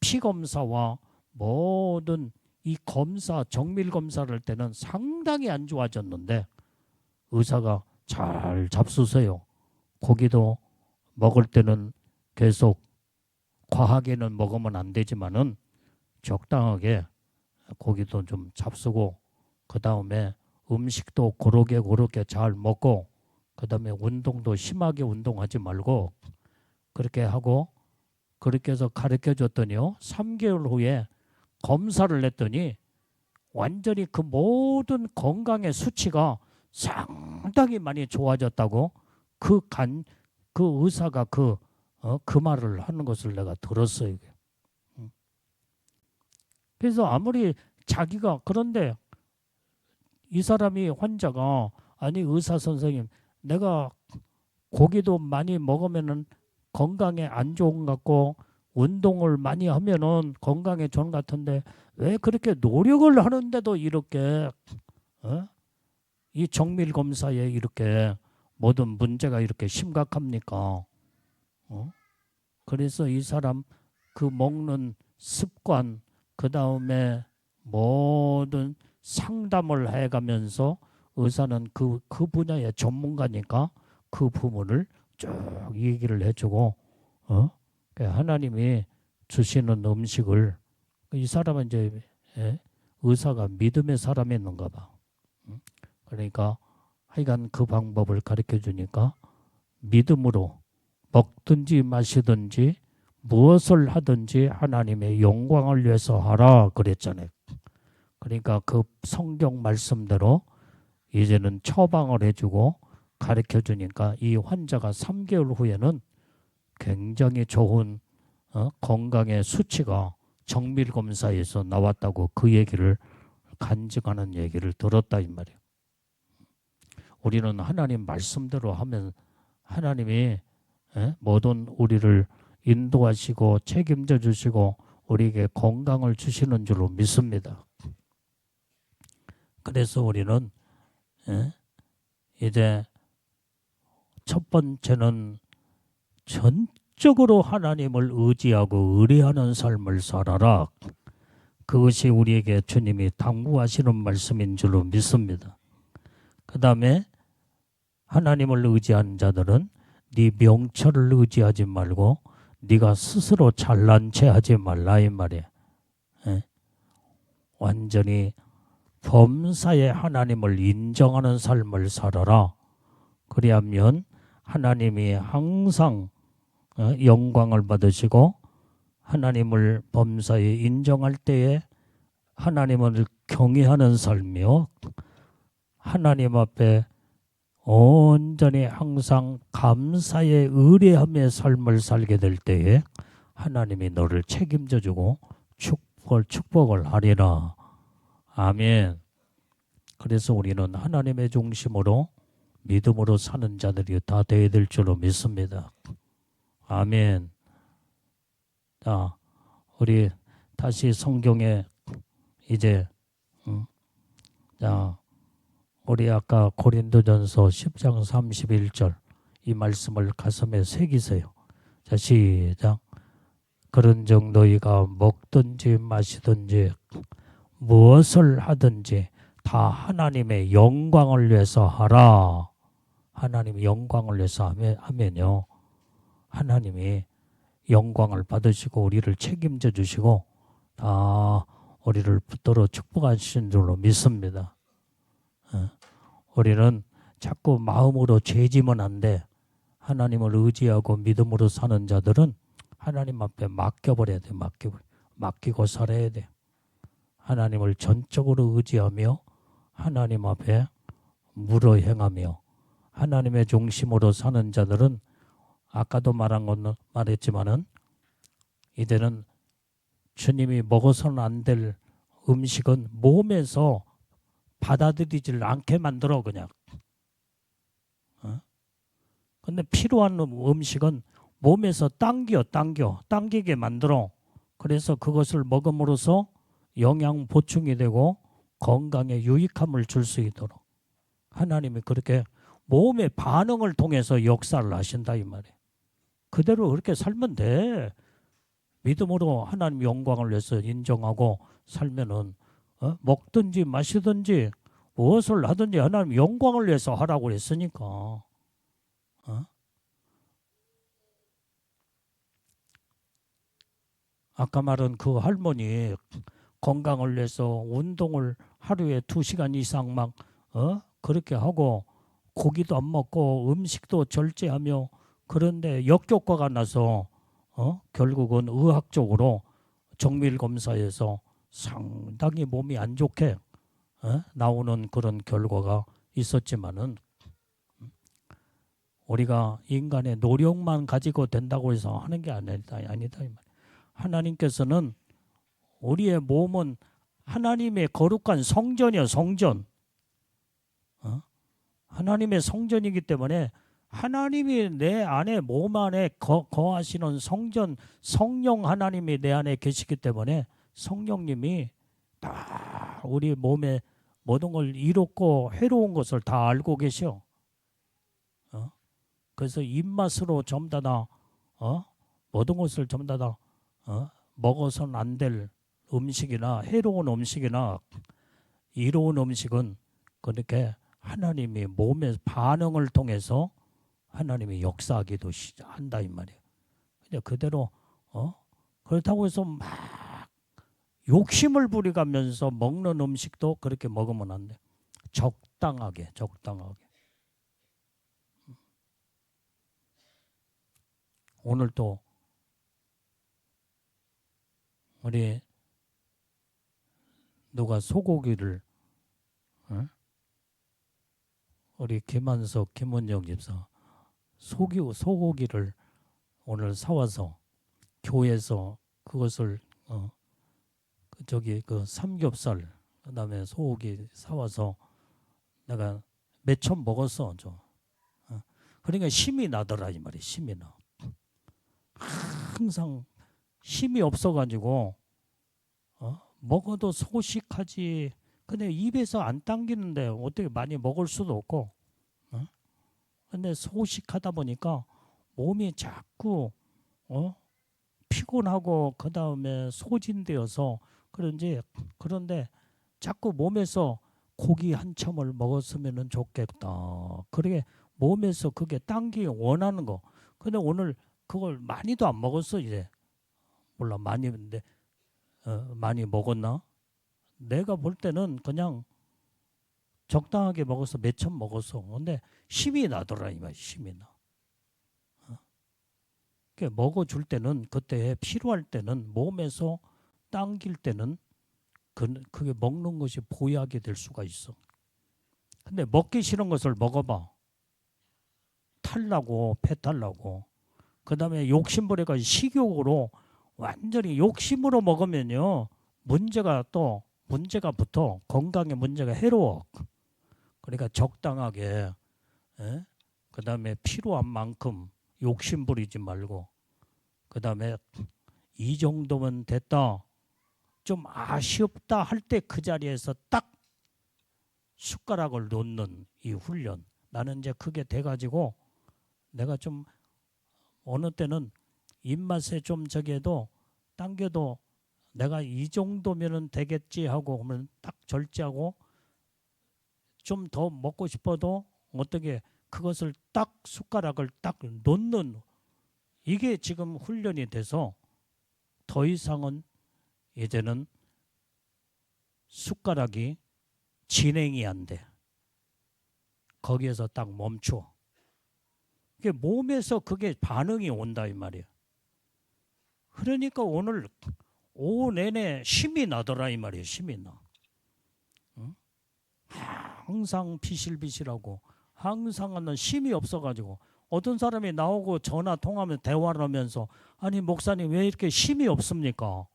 피 검사와 모든 이 검사, 정밀 검사를 할 때는 상당히 안 좋아졌는데 의사가 잘 잡수세요. 고기도 먹을 때는 계속 과하게는 먹으면 안 되지만은 적당하게 고기도 좀 잡수고 그 다음에 음식도 고르게 잘 먹고 그 다음에 운동도 심하게 운동하지 말고 그렇게 하고 그렇게 해서 가르쳐 줬더니요. 3개월 후에 검사를 냈더니 완전히 그 모든 건강의 수치가 상당히 많이 좋아졌다고 그 의사가 그 말을 하는 것을 내가 들었어요. 그래서 아무리 자기가 그런데 이 사람이 환자가 아니 의사 선생님 내가 고기도 많이 먹으면은 건강에 안 좋은 것 같고 운동을 많이 하면은 건강에 좋은 것 같은데 왜 그렇게 노력을 하는데도 이렇게 이 정밀 검사에 이렇게 모든 문제가 이렇게 심각합니까? 그래서 이 사람 그 먹는 습관 그 다음에 모든 상담을 해가면서 의사는 그 분야의 전문가니까 그 부분을 쭉 얘기를 해주고 하나님이 주시는 음식을 이 사람은 이제 의사가 믿음의 사람이었는가 봐. 그러니까 하여간 그 방법을 가르쳐 주니까 믿음으로 먹든지 마시든지 무엇을 하든지 하나님의 영광을 위해서 하라 그랬잖아요. 그러니까 그 성경 말씀대로 이제는 처방을 해주고 가르쳐 주니까 이 환자가 3개월 후에는 굉장히 좋은 건강의 수치가 정밀 검사에서 나왔다고 그 얘기를 간증하는 얘기를 들었다 이 말이에요. 우리는 하나님 말씀대로 하면 하나님이 모든 우리를 인도하시고 책임져 주시고 우리에게 건강을 주시는 줄로 믿습니다. 그래서 우리는 이제 첫 번째는 전적으로 하나님을 의지하고 의뢰하는 삶을 살아라. 그것이 우리에게 주님이 당부하시는 말씀인 줄로 믿습니다. 그 다음에 하나님을 의지하는 자들은 네 명철을 의지하지 말고 네가 스스로 잘난 체 하지 말라 이 말이야. 완전히 범사에 하나님을 인정하는 삶을 살아라. 그리하면 하나님이 항상 영광을 받으시고 하나님을 범사에 인정할 때에 하나님을 경외하는 삶이요. 하나님 앞에 온전히 항상 감사의 의뢰함의 삶을 살게 될 때에 하나님이 너를 책임져 주고 축복을 하리라. 아멘. 그래서 우리는 하나님의 중심으로 믿음으로 사는 자들이 다 되어야 될 줄로 믿습니다. 아멘. 자, 우리 다시 성경에 이제 자, 우리 아까 고린도전서 10장 31절 이 말씀을 가슴에 새기세요. 자, 시작. 그런즉 너희가 먹든지 마시든지 무엇을 하든지 다 하나님의 영광을 위해서 하라. 하나님의 영광을 위해서 하면요. 하나님이 영광을 받으시고 우리를 책임져 주시고 다 우리를 붙들어 축복하신 줄로 믿습니다. 우리는 자꾸 마음으로 죄지면 안 돼. 하나님을 의지하고 믿음으로 사는 자들은 하나님 앞에 맡겨버려야 돼. 맡기고 살아야 돼. 하나님을 전적으로 의지하며 하나님 앞에 물어 행하며 하나님의 중심으로 사는 자들은 아까도 말했지만은 이제는 주님이 먹어서는 안 될 음식은 몸에서 받아들이질 않게 만들어 그냥. 근데 필요한 음식은 몸에서 당기게 만들어. 그래서 그것을 먹음으로써 영양 보충이 되고 건강에 유익함을 줄 수 있도록 하나님이 그렇게 몸의 반응을 통해서 역사를 하신다 이 말이에요. 그대로 그렇게 살면 돼. 믿음으로 하나님 영광을 위해서 인정하고 살면은 먹든지 마시든지 무엇을 하든지 하나님 영광을 위해서 하라고 했으니까. 아까 말한 그 할머니 건강을 위해서 운동을 하루에 2시간 이상 막 그렇게 하고 고기도 안 먹고 음식도 절제하며 그런데 역효과가 나서 결국은 의학적으로 정밀 검사에서 상당히 몸이 안 좋게 나오는 그런 결과가 있었지만은 우리가 인간의 노력만 가지고 된다고 해서 하는 게 아니다. 하나님께서는 우리의 몸은 하나님의 거룩한 성전이요, 성전. 하나님의 성전이기 때문에 하나님이 내 안에 몸 안에 거하시는 성전 성령 하나님이 내 안에 계시기 때문에 성령님이 다 우리 몸에 모든 걸 이롭고 해로운 것을 다 알고 계셔. 그래서 입맛으로 전부 다 모든 것을 전부 다 먹어서는 안 될 음식이나 해로운 음식이나 이로운 음식은 그렇게 하나님이 몸의 반응을 통해서 하나님이 역사하기도 한다 이 말이에요. 근데 그대로 그렇다고 해서 막 욕심을 부리가면서 먹는 음식도 그렇게 먹으면 안 돼. 적당하게. 오늘 또 우리 누가 소고기를 우리 김한석, 김원영 집사 소고기를 오늘 사와서 교회에서 그것을 그 삼겹살 그다음에 소고기 사와서 내가 몇첩 먹었어. 그러니까 힘이 나더라 이 말이. 힘이 나. 항상 힘이 없어가지고 먹어도 소식하지. 근데 입에서 안 당기는데 어떻게 많이 먹을 수도 없고. 근데 소식하다 보니까 몸이 자꾸 피곤하고 그 다음에 소진되어서 그런데 자꾸 몸에서 고기 한 첨을 먹었으면 좋겠다. 그러게 몸에서 그게 당기기 원하는 거. 근데 오늘 그걸 많이도 안 먹었어 이제. 몰라 많이 먹었나? 내가 볼 때는 그냥 적당하게 먹어서 몇 첩 먹었어. 근데 힘이 나더라 이 말. 힘이 나. 먹어줄 때는 그때 필요할 때는 몸에서 당길 때는 그게 먹는 것이 보약이 될 수가 있어. 근데 먹기 싫은 것을 먹어봐. 탈라고 배탈나고 그 다음에 욕심부려가 식욕으로 완전히 욕심으로 먹으면요 문제가 붙어. 건강에 문제가 해로워. 그러니까 적당하게 그 다음에 필요한 만큼 욕심 부리지 말고 그 다음에 이 정도면 됐다. 좀 아쉽다 할 때 그 자리에서 딱 숟가락을 놓는 이 훈련. 나는 이제 그게 돼가지고 내가 좀 어느 때는 입맛에 좀 저기해도 당겨도 내가 이 정도면은 되겠지 하고 그러면 딱 절제하고 좀 더 먹고 싶어도 어떻게 그것을 딱 숟가락을 딱 놓는 이게 지금 훈련이 돼서 더 이상은 이제는 숟가락이 진행이 안 돼. 거기에서 딱 멈춰. 그게 몸에서 그게 반응이 온다 이 말이야. 그러니까 오늘 오후 내내 힘이 나더라 이 말이야. 힘이 나. 응? 항상 비실비실하고 항상 하는 힘이 없어가지고 어떤 사람이 나오고 전화 통하면 대화를 하면서 아니 목사님 왜 이렇게 힘이 없습니까?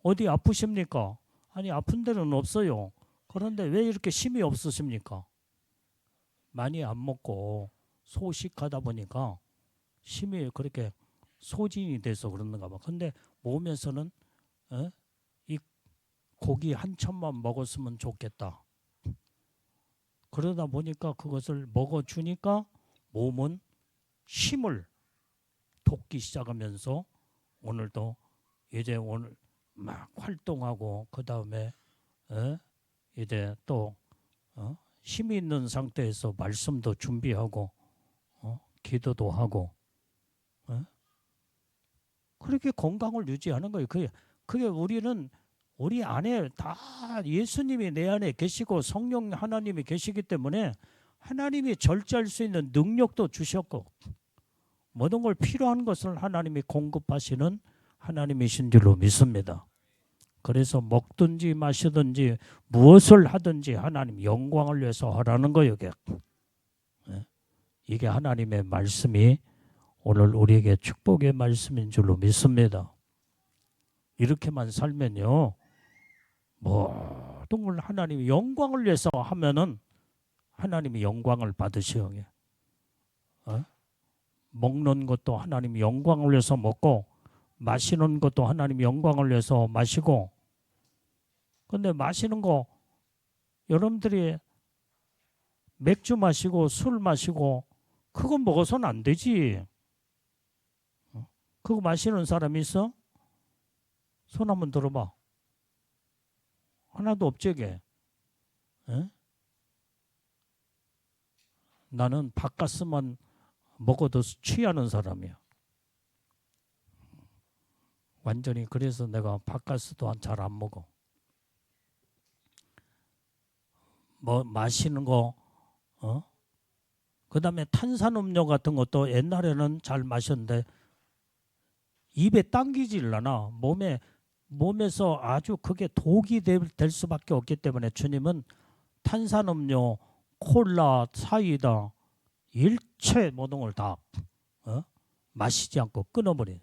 어디 아프십니까? 아니 아픈 데는 없어요. 그런데 왜 이렇게 힘이 없으십니까? 많이 안 먹고 소식하다 보니까 힘이 그렇게 소진이 돼서 그러는가 봐. 근데 몸에서는 이 고기 한 첩만 먹었으면 좋겠다. 그러다 보니까 그것을 먹어주니까 몸은 힘을 돋기 시작하면서 오늘도 이제 오늘 막 활동하고 그 다음에 이제 또 힘이 있는 상태에서 말씀도 준비하고 기도도 하고 그렇게 건강을 유지하는 거예요. 그게 우리는 우리 안에 다 예수님이 내 안에 계시고 성령 하나님이 계시기 때문에 하나님이 절제할 수 있는 능력도 주셨고 모든 걸 필요한 것을 하나님이 공급하시는 하나님이신 줄로 믿습니다. 그래서 먹든지 마시든지 무엇을 하든지 하나님 영광을 위해서 하라는 거예요. 이게 하나님의 말씀이 오늘 우리에게 축복의 말씀인 줄로 믿습니다. 이렇게만 살면요. 모든 걸 하나님이 영광을 위해서 하면은 하나님이 영광을 받으시오. 먹는 것도 하나님이 영광을 위해서 먹고 마시는 것도 하나님이 영광을 위해서 마시고 근데 마시는 거 여러분들이 맥주 마시고 술 마시고 그거 먹어서는 안 되지. 그거 마시는 사람 있어? 손 한번 들어봐. 하나도 없지게. 나는 바카스만 먹어도 취하는 사람이야. 완전히 그래서 내가 바카스도 잘 안 먹어. 뭐 마시는 거, 그 다음에 탄산음료 같은 것도 옛날에는 잘 마셨는데 입에 당기질 않아. 몸에서 아주 그게 독이 될 수밖에 없기 때문에 주님은 탄산음료, 콜라, 사이다, 일체 모든 걸 다 마시지 않고 끊어버린.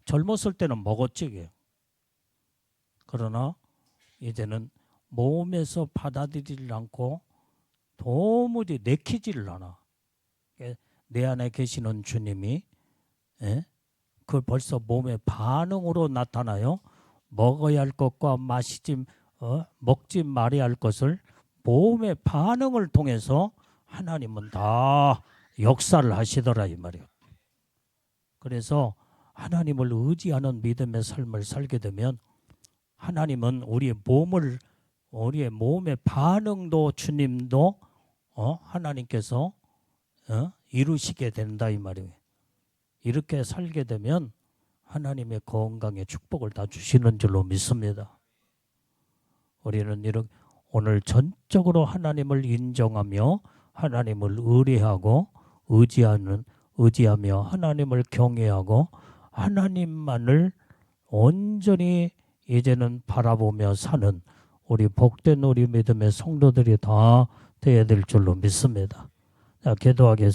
젊었을 때는 먹었지. 이게. 그러나 이제는 몸에서 받아들이지 않고 도무지 내키지를 않아. 내 안에 계시는 주님이 그 벌써 몸의 반응으로 나타나요. 먹어야 할 것과 먹지 말아야 할 것을 몸의 반응을 통해서 하나님은 다 역사를 하시더라 이 말이에요. 그래서 하나님을 의지하는 믿음의 삶을 살게 되면 하나님은 우리의 몸의 반응도 주님도 하나님께서 이루시게 된다 이 말이에요. 이렇게 살게 되면 하나님의 건강에 축복을 다 주시는 줄로 믿습니다. 우리는 오늘 전적으로 하나님을 인정하며 하나님을 의지하며 하나님을 경외하고 하나님만을 온전히 이제는 바라보며 사는 우리 복된 우리 믿음의 성도들이 다 되어야 될 줄로 믿습니다. 자, 기도하겠습니다.